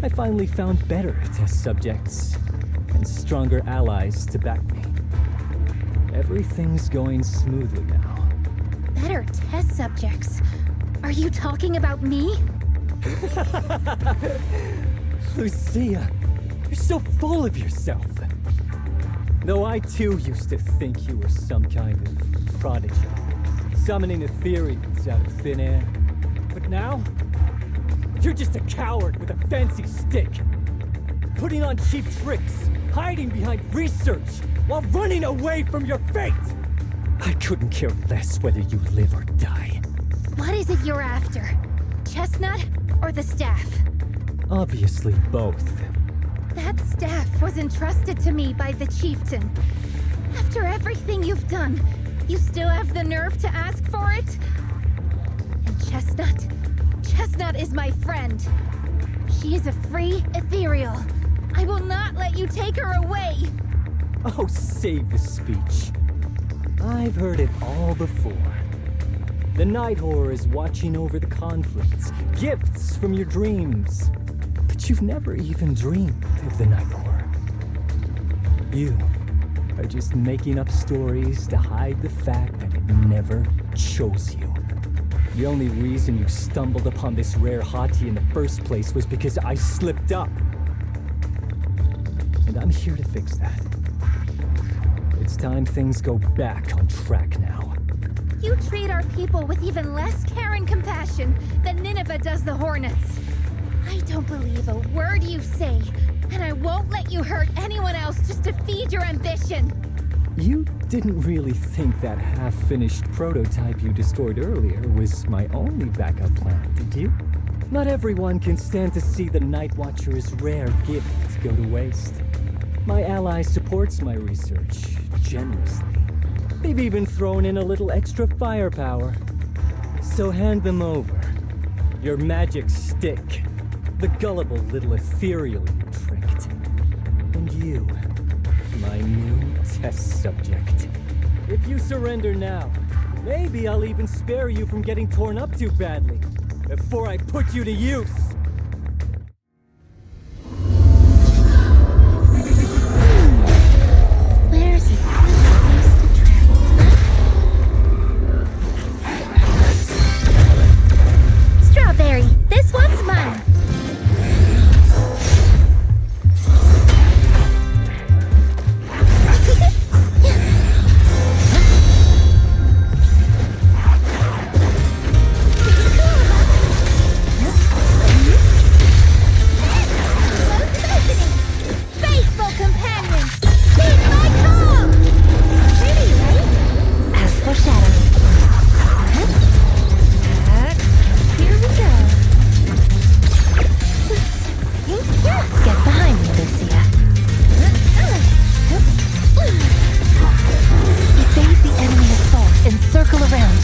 I finally found better test subjects and stronger allies to back me. Everything's going smoothly now. Better test subjects. Are you talking about me? Lucia, you're so full of yourself. Though I too used to think you were some kind of prodigy, summoning Ethereals out of thin air. But now, you're just a coward with a fancy stick, putting on cheap tricks, hiding behind research, while running away from your fate! I couldn't care less whether you live or die. What is it you're after? Chestnut or the staff? Obviously both. That staff was entrusted to me by the chieftain. After everything you've done, you still have the nerve to ask for it? And Chestnut is my friend. She is a free ethereal. I will not let you take her away. Oh, save the speech. I've heard it all before. The Night Horror is watching over the conflicts, gifts from your dreams. But you've never even dreamed of the Night Horror. You are just making up stories to hide the fact that it never chose you. The only reason you stumbled upon this rare hottie in the first place was because I slipped up. And I'm here to fix that. It's time things go back on track now. You treat our people with even less care and compassion than Nineveh does the Hornets. I don't believe a word you say, and I won't let you hurt anyone else just to feed your ambition. You didn't really think that half-finished prototype you destroyed earlier was my only backup plan, did you? Not everyone can stand to see the Night Watcher's rare gift go to waste. My ally supports my research generously. They've even thrown in a little extra firepower. So hand them over. Your magic stick. The gullible little ethereal you tricked. And you, my new test subject. If you surrender now, maybe I'll even spare you from getting torn up too badly before I put you to use. Where's a good place to travel to? Strawberry, this one's mine. Faithful companions, heed my call! Pretty, right? As foreshadowed. Here we go. Get behind me, Lucia. Evade the enemy assault and circle around.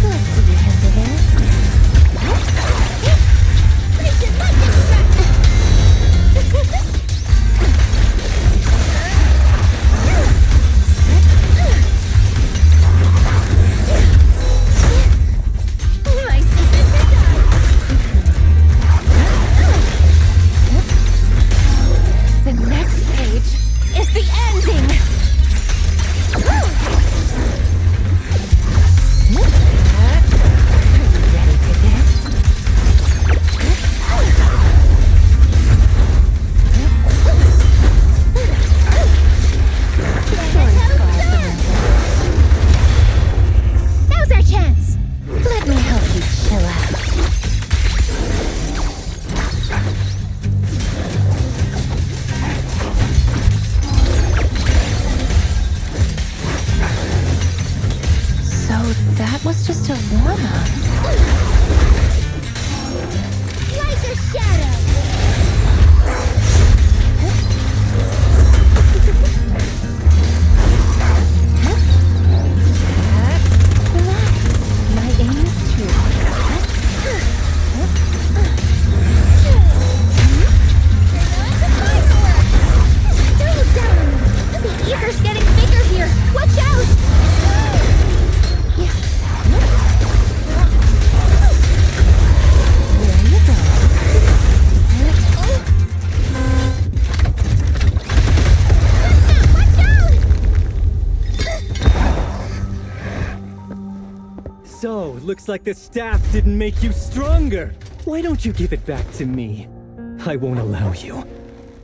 Let's see you handle this. My sister died. The next page is the ending! Are you ready for this? Now's our chance. Let me help you chill out. So that was just a warm-up. Like a shadow. Relax. My aim is true. Don't down. The ether's getting bigger here. Watch out! looks like the staff didn't make you stronger. Why don't you give it back to me? I won't allow you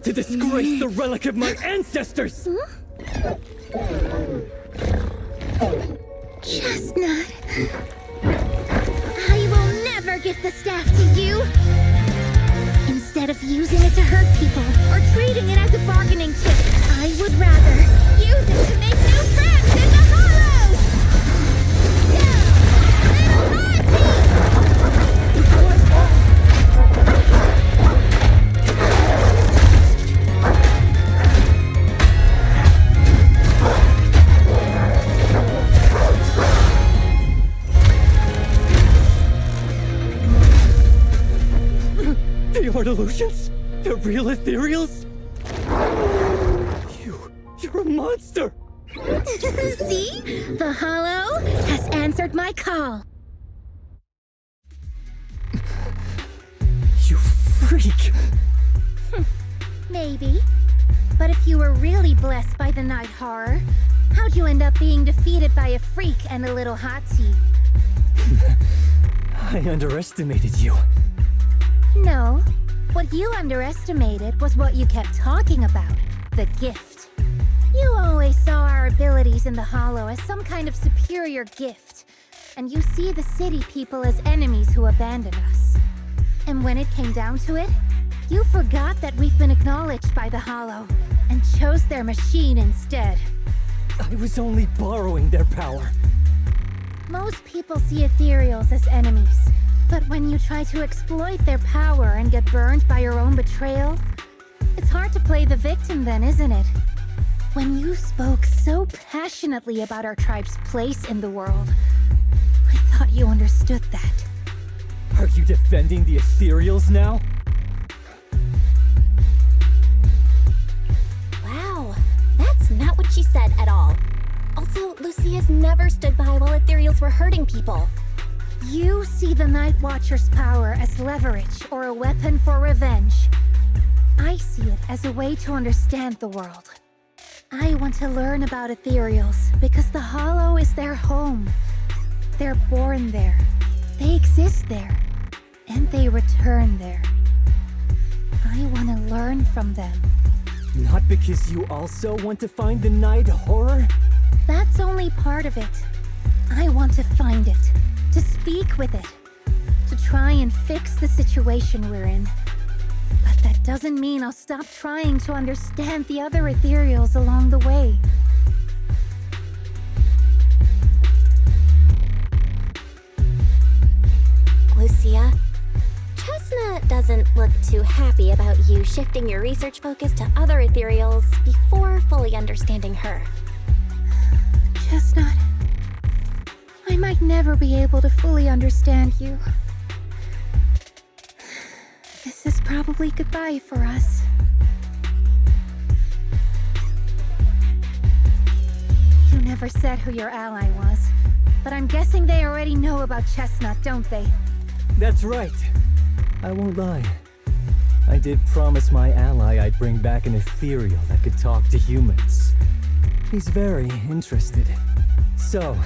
to disgrace the relic of my ancestors! Chestnut. I will never give the staff to you. Instead of using it to hurt people or treating it as a bargaining chip, I would rather use it to make new friends in the hollows! Yeah! They are delusions? The real ethereals? You're a monster! See? The hollow has answered my call. You freak! Maybe. But if you were really blessed by the night horror, how'd you end up being defeated by a freak and a little hot tea? I underestimated you. No. What you underestimated was what you kept talking about. The gift. You always saw our abilities in the Hollow as some kind of superior gift. And you see the city people as enemies who abandoned us. And when it came down to it, you forgot that we've been acknowledged by the Hollow and chose their machine instead. I was only borrowing their power. Most people see ethereals as enemies. But when you try to exploit their power and get burned by your own betrayal, it's hard to play the victim then, isn't it? When you spoke so passionately about our tribe's place in the world, I thought you understood that. Are you defending the ethereals now? Wow, that's not what she said at all. Also, Lucia's never stood by while ethereals were hurting people. You see the Night Watcher's power as leverage or a weapon for revenge. I see it as a way to understand the world. I want to learn about ethereals because the Hollow is their home. They're born there. They exist there. And they return there. I want to learn from them. Not because you also want to find the night horror? That's only part of it. I want to find it. To speak with it. To try and fix the situation we're in. But that doesn't mean I'll stop trying to understand the other ethereals along the way. Lucia, Chestnut doesn't look too happy about you shifting your research focus to other ethereals before fully understanding her. Chestnut, I might never be able to fully understand you. This is probably goodbye for us. You never said who your ally was, but I'm guessing they already know about Chestnut, don't they? That's right. I won't lie. I did promise my ally I'd bring back an ethereal that could talk to humans. He's very interested. So,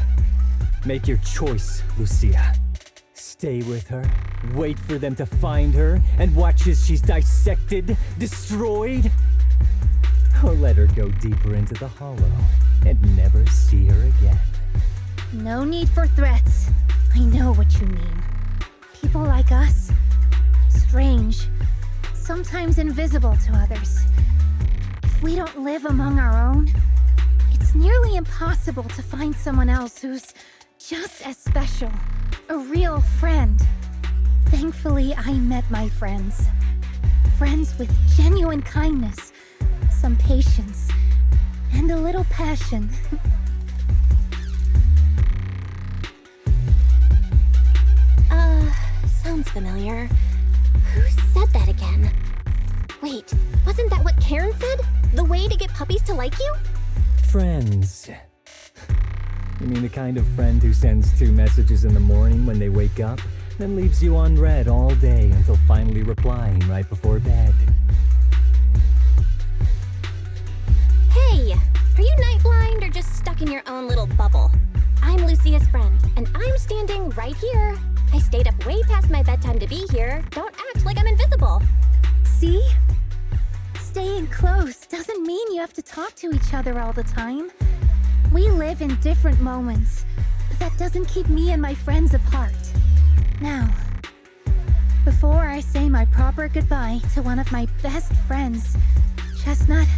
make your choice, Lucia. Stay with her, wait for them to find her, and watch as she's dissected, destroyed? Or let her go deeper into the Hollow and never see her again. No need for threats. I know what you mean. People like us, strange, sometimes invisible to others. If we don't live among our own, it's nearly impossible to find someone else who's just as special. A real friend. Thankfully, I met my friends. Friends with genuine kindness, some patience, and a little passion. Sounds familiar. Who said that again? Wait, wasn't that what Karen said? The way to get puppies to like you? Friends. You mean the kind of friend who sends 2 messages in the morning when they wake up, then leaves you unread all day until finally replying right before bed? Hey, are you night blind or just stuck in your own little bubble? I'm Lucia's friend, and I'm standing right here. I stayed up way past my bedtime to be here. Don't act like I'm invisible. See? Staying close doesn't mean you have to talk to each other all the time. We live in different moments, but that doesn't keep me and my friends apart. Now, before I say my proper goodbye to one of my best friends, Chestnut,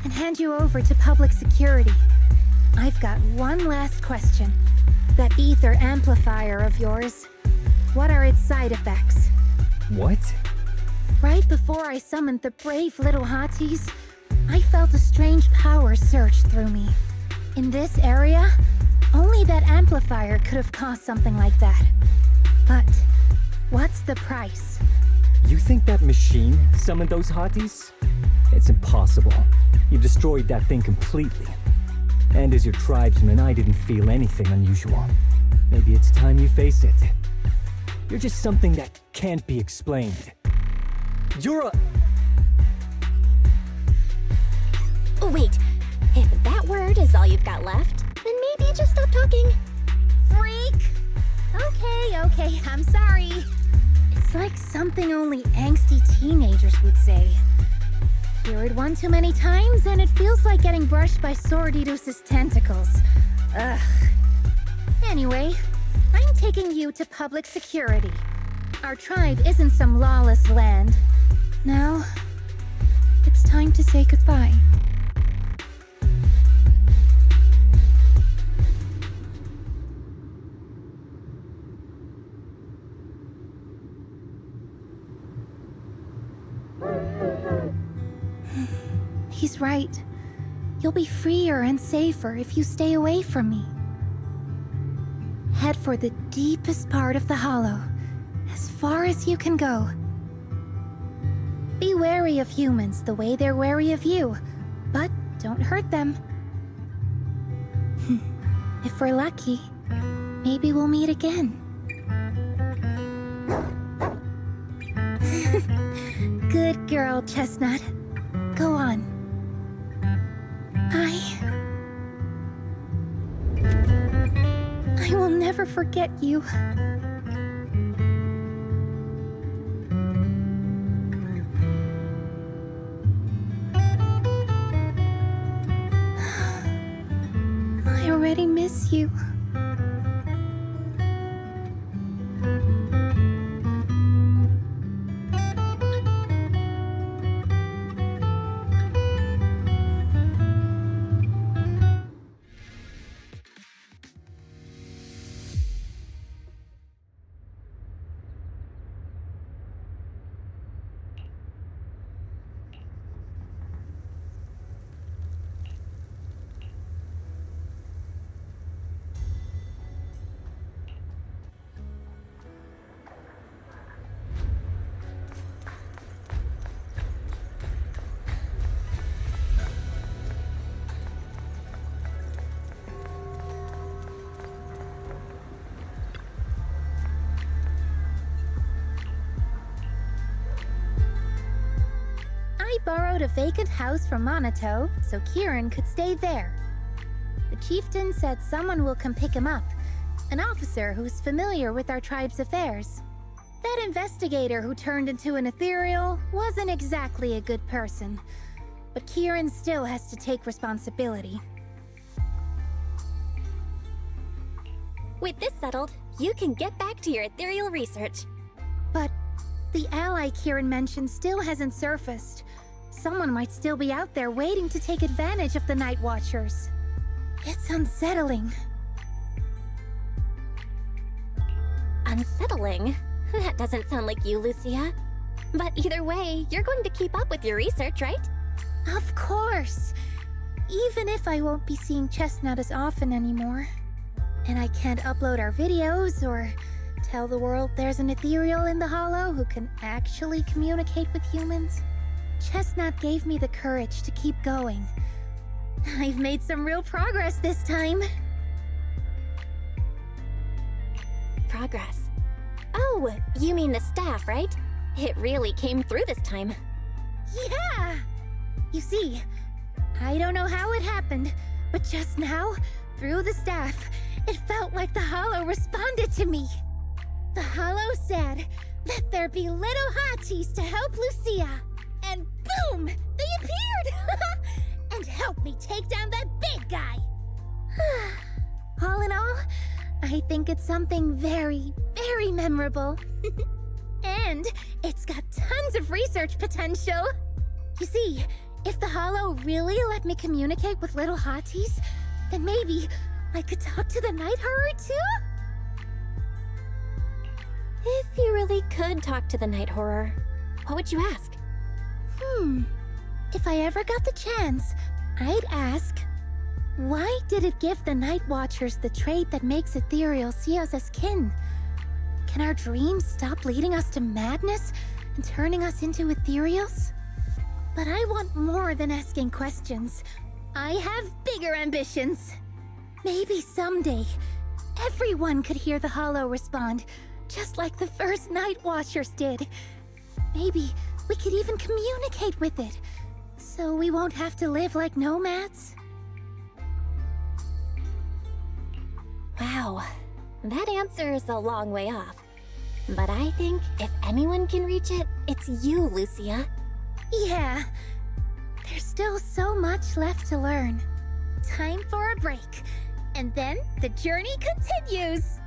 and hand you over to public security, I've got one last question. That ether amplifier of yours, what are its side effects? What? Right before I summoned the brave little hotties, I felt a strange power surge through me. In this area, only that amplifier could have caused something like that. But what's the price? You think that machine summoned those hotties? It's impossible. You destroyed that thing completely. And as your tribesman, I didn't feel anything unusual. Maybe it's time you face it. You're just something that can't be explained. You're a... Oh, wait. If that word is all you've got left, then maybe just stop talking. Freak! Okay, I'm sorry. It's like something only angsty teenagers would say. Hear it one too many times, and it feels like getting brushed by Swordidus's tentacles. Ugh. Anyway, I'm taking you to public security. Our tribe isn't some lawless land. Now, it's time to say goodbye. He's right. You'll be freer and safer if you stay away from me. Head for the deepest part of the hollow, as far as you can go. Be wary of humans the way they're wary of you, but don't hurt them. If we're lucky, maybe we'll meet again. Good girl, Chestnut. Go on. I will never forget you. I already miss you. I borrowed a vacant house from Monato so Kieran could stay there. The chieftain said someone will come pick him up, an officer who's familiar with our tribe's affairs. That investigator who turned into an ethereal wasn't exactly a good person, but Kieran still has to take responsibility. With this settled, you can get back to your ethereal research. But the ally Kieran mentioned still hasn't surfaced. Someone might still be out there waiting to take advantage of the Night Watchers. It's unsettling. Unsettling? That doesn't sound like you, Lucia. But either way, you're going to keep up with your research, right? Of course! Even if I won't be seeing Chestnut as often anymore. And I can't upload our videos or tell the world there's an ethereal in the Hollow who can actually communicate with humans. Chestnut gave me the courage to keep going. I've made some real progress this time. Progress. Oh, you mean the staff, right? It really came through this time. Yeah! You see, I don't know how it happened, but just now, Through the staff, it felt like the hollow responded to me. The hollow said, "Let there be little hotties to help Lucia." And boom! They appeared! And helped me take down that big guy. All in all, I think it's something very, very memorable. And it's got tons of research potential. You see, if the hollow really let me communicate with little hotties, then maybe I could talk to the night horror too? If you really could talk to the night horror, what would you ask? If I ever got the chance, I'd ask, why did it give the Night Watchers the trait that makes ethereal see us as kin? Can our dreams stop leading us to madness and turning us into ethereals? But I want more than asking questions. I have bigger ambitions. Maybe someday, everyone could hear the hollow respond, just like the first Night Watchers did. Maybe we could even communicate with it, so we won't have to live like nomads. Wow, that answer is a long way off. But I think if anyone can reach it, it's you, Lucia. Yeah, there's still so much left to learn. Time for a break, and then the journey continues.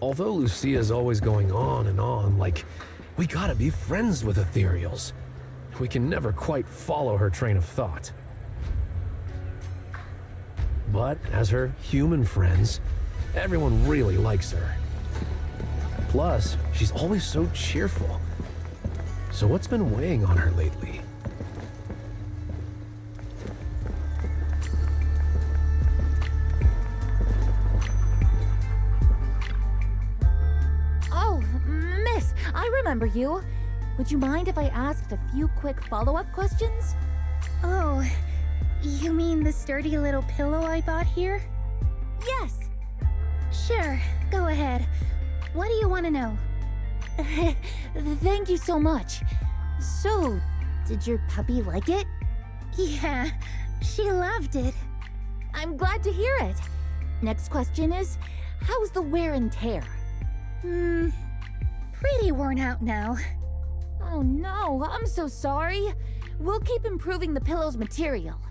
Although Lucia's always going on and on, like, we gotta be friends with ethereals, we can never quite follow her train of thought. But as her human friends, everyone really likes her. Plus, she's always so cheerful. So what's been weighing on her lately? Remember you. Would you mind if I asked a few quick follow-up questions? Oh, you mean the sturdy little pillow I bought here? Yes. Sure, go ahead. What do you want to know? Thank you so much. So, did your puppy like it? Yeah, she loved it. I'm glad to hear it. Next question is, how's the wear and tear? Pretty worn out now. Oh no, I'm so sorry. We'll keep improving the pillow's material.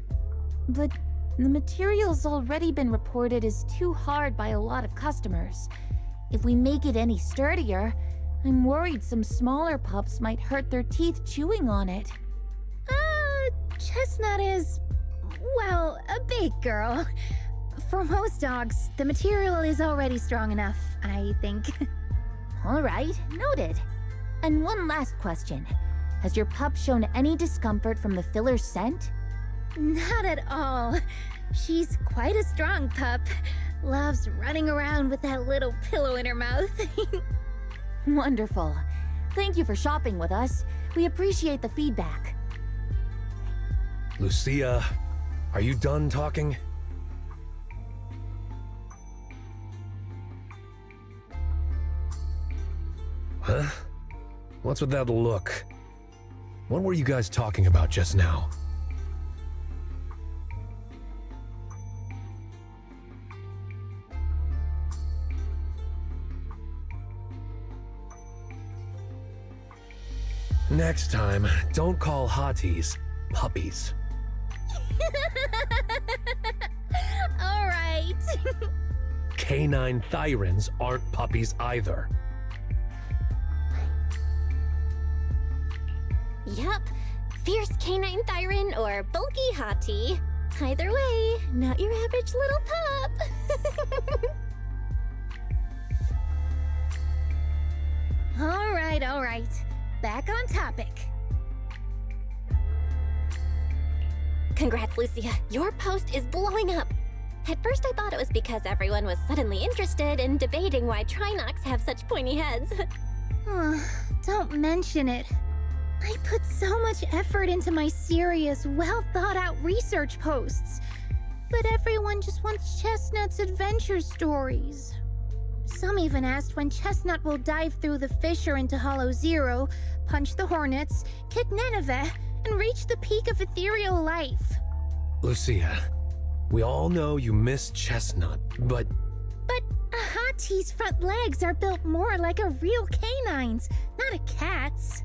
But the material's already been reported as too hard by a lot of customers. If we make it any sturdier, I'm worried some smaller pups might hurt their teeth chewing on it. Chestnut is, well, a big girl. For most dogs, the material is already strong enough, I think. All right, noted. And one last question. Has your pup shown any discomfort from the filler's scent? Not at all. She's quite a strong pup. Loves running around with that little pillow in her mouth. Wonderful. Thank you for shopping with us. We appreciate the feedback. Lucia, are you done talking? Huh? What's with that look? What were you guys talking about just now? Next time, don't call hotties puppies. All right. canine thyrins aren't puppies either. Yup, fierce canine thyrin or bulky hottie. Either way, not your average little pup. All right. Back on topic. Congrats, Lucia. Your post is blowing up. At first, I thought it was because everyone was suddenly interested in debating why Trinocs have such pointy heads. Don't mention it. I put so much effort into my serious, well-thought-out research posts. But everyone just wants Chestnut's adventure stories. Some even asked when Chestnut will dive through the fissure into Hollow Zero, punch the Hornets, kick Nineveh, and reach the peak of ethereal life. Lucia, we all know you miss Chestnut, but But a Hattie's front legs are built more like a real canine's, not a cat's.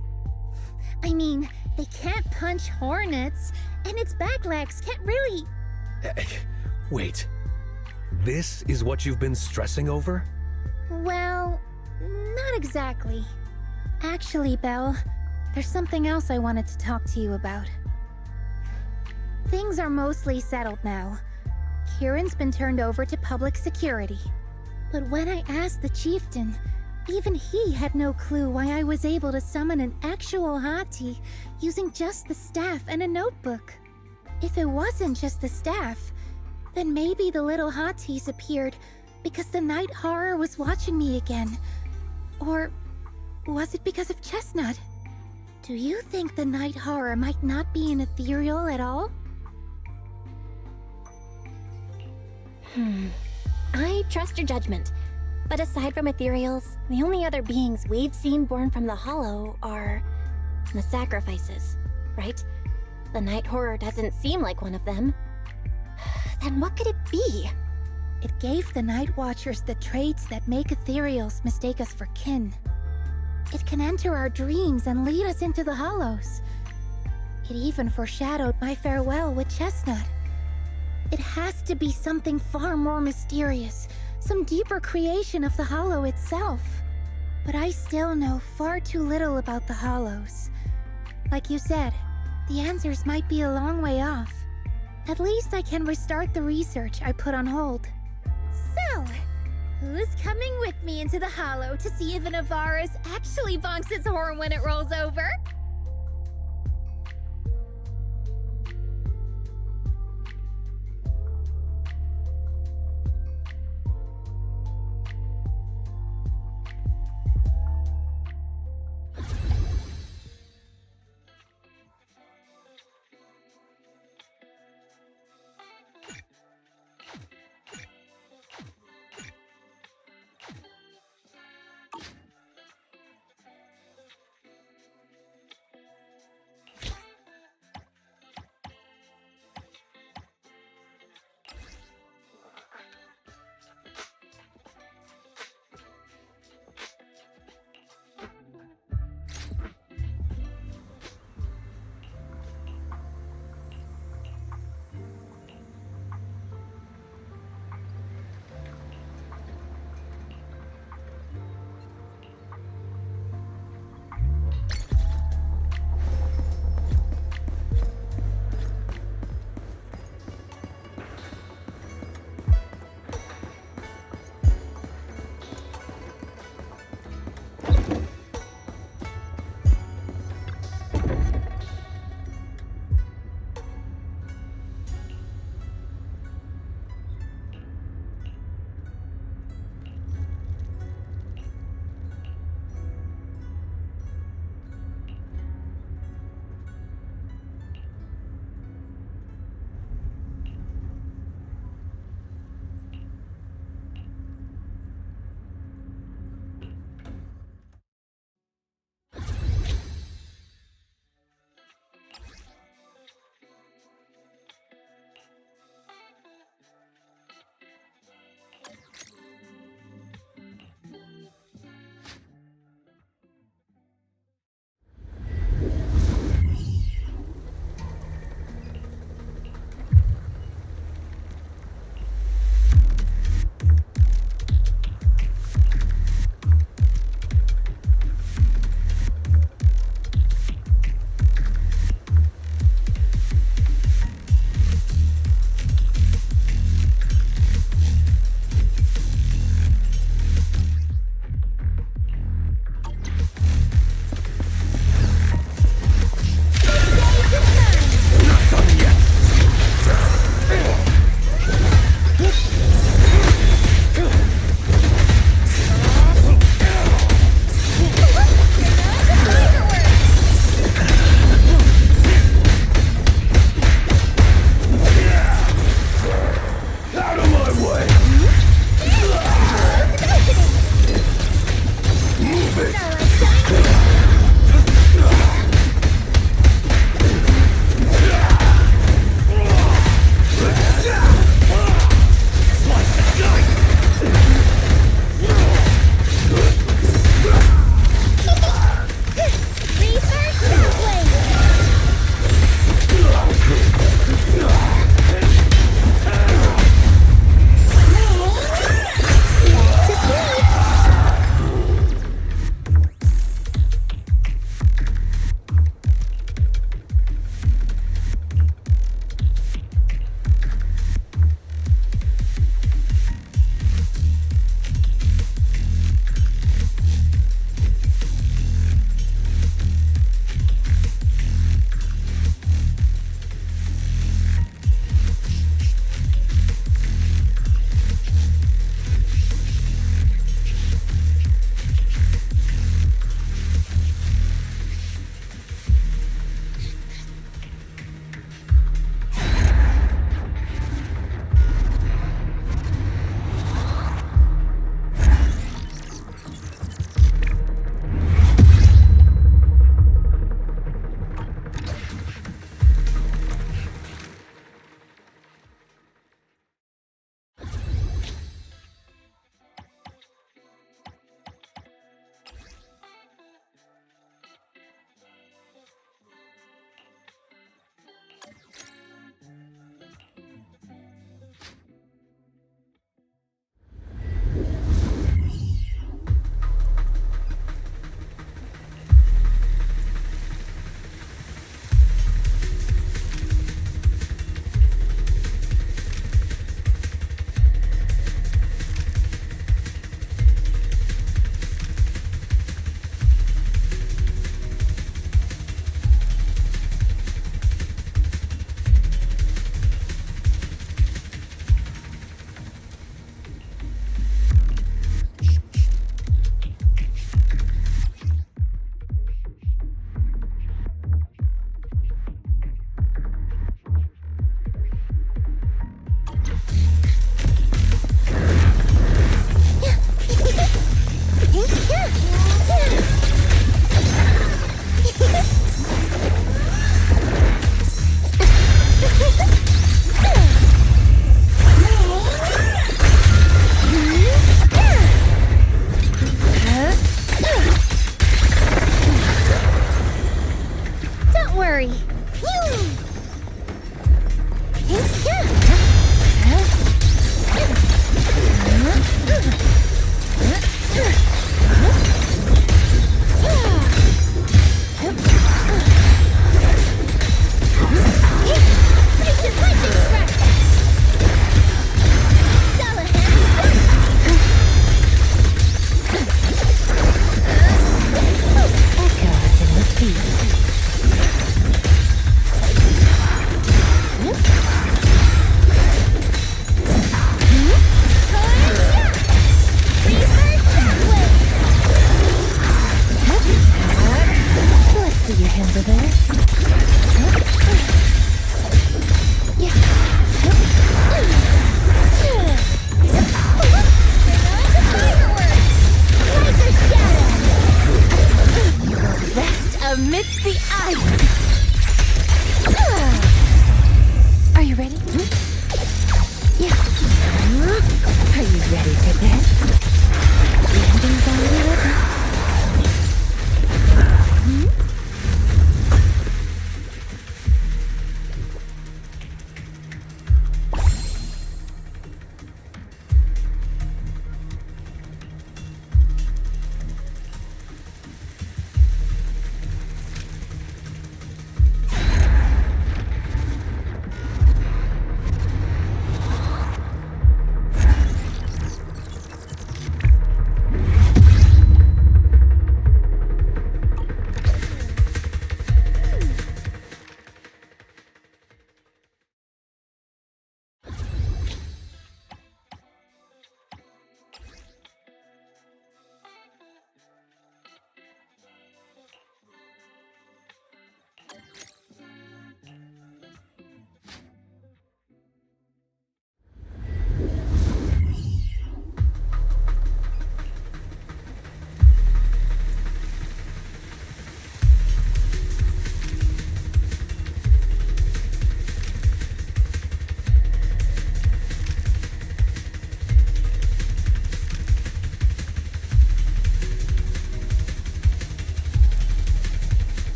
I mean, they can't punch hornets, and its back legs can't really... wait. This is what you've been stressing over? Well, not exactly. Actually, Belle, there's something else I wanted to talk to you about. Things are mostly settled now. Kieran's been turned over to public security. But when I asked the chieftain, even he had no clue why I was able to summon an actual Hati using just the staff and a notebook. If it wasn't just the staff, then maybe the little Hatis appeared because the night horror was watching me again. Or was it because of Chestnut? Do you think the night horror might not be an ethereal at all? I trust your judgment. But aside from ethereals, the only other beings we've seen born from the Hollow are the sacrifices, right? The night horror doesn't seem like one of them. Then what could it be? It gave the Night Watchers the traits that make ethereals mistake us for kin. It can enter our dreams and lead us into the Hollows. It even foreshadowed my farewell with Chestnut. It has to be something far more mysterious, some deeper creation of the Hollow itself. But I still know far too little about the Hollows. Like you said, the answers might be a long way off. At least I can restart the research I put on hold. So, who's coming with me into the Hollow to see if an Avaris actually bonks its horn when it rolls over?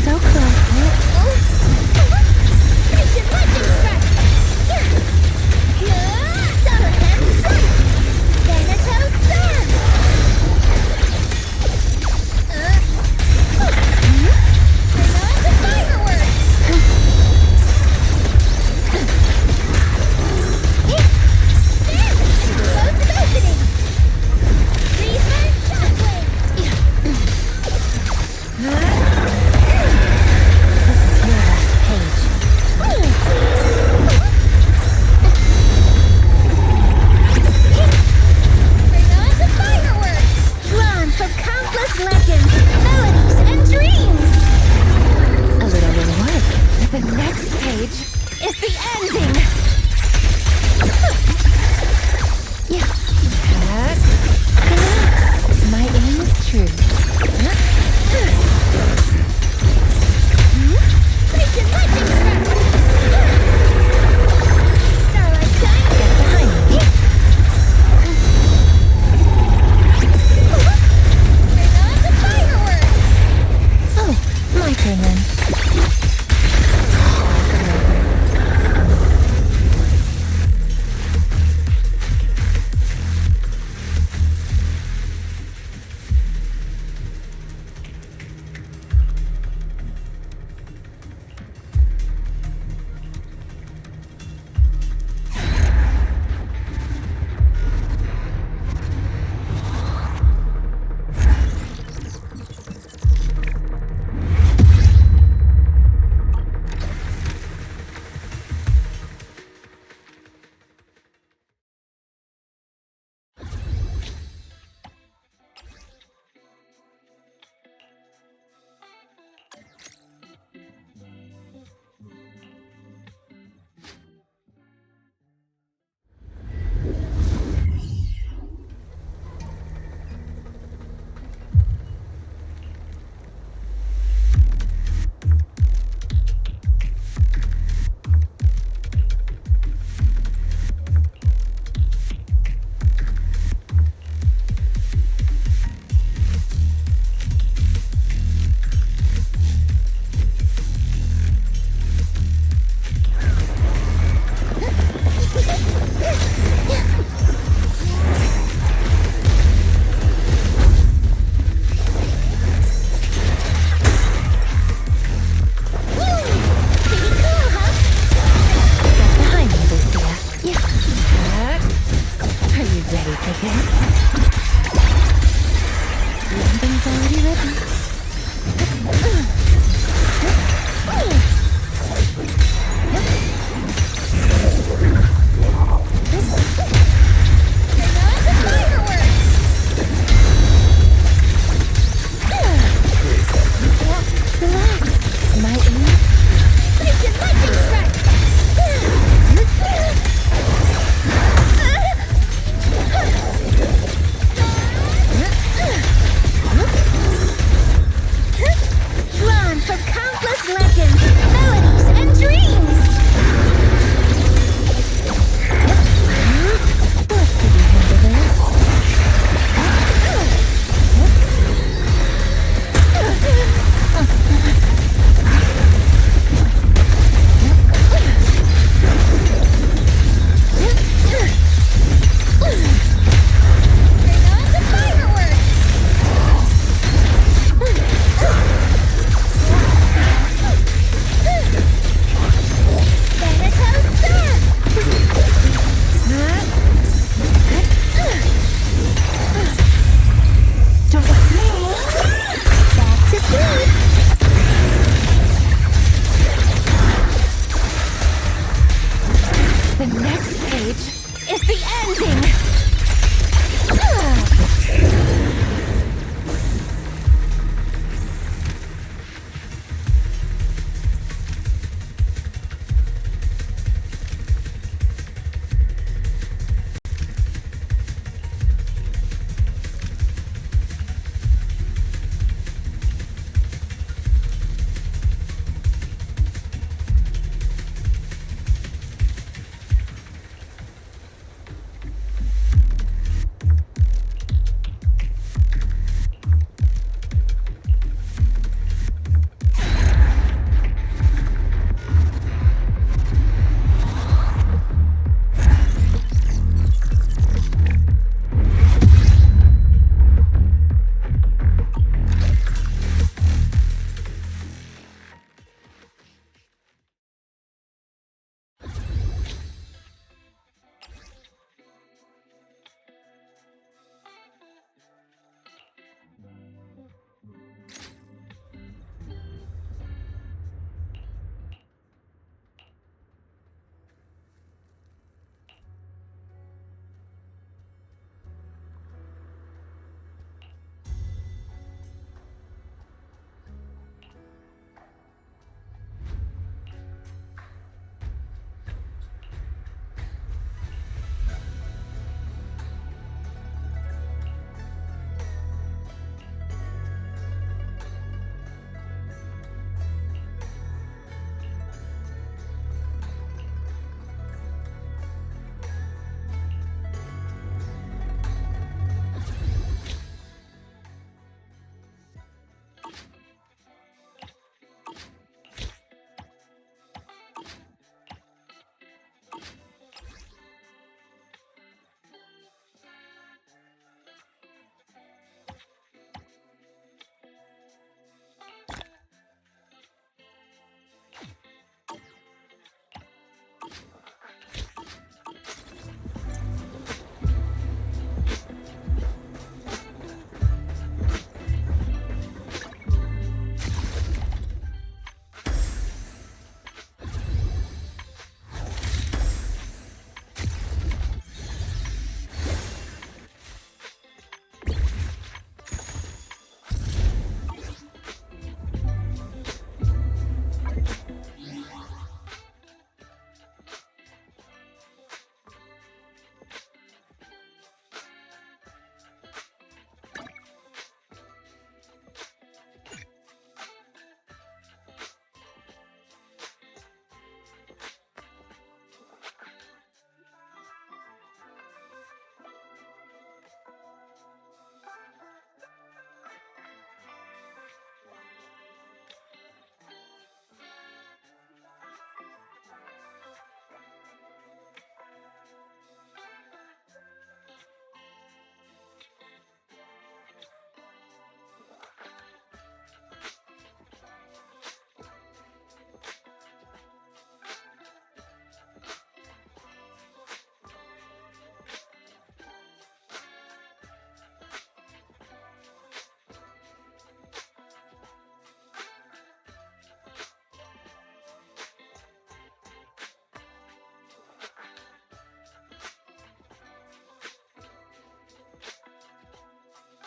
so close.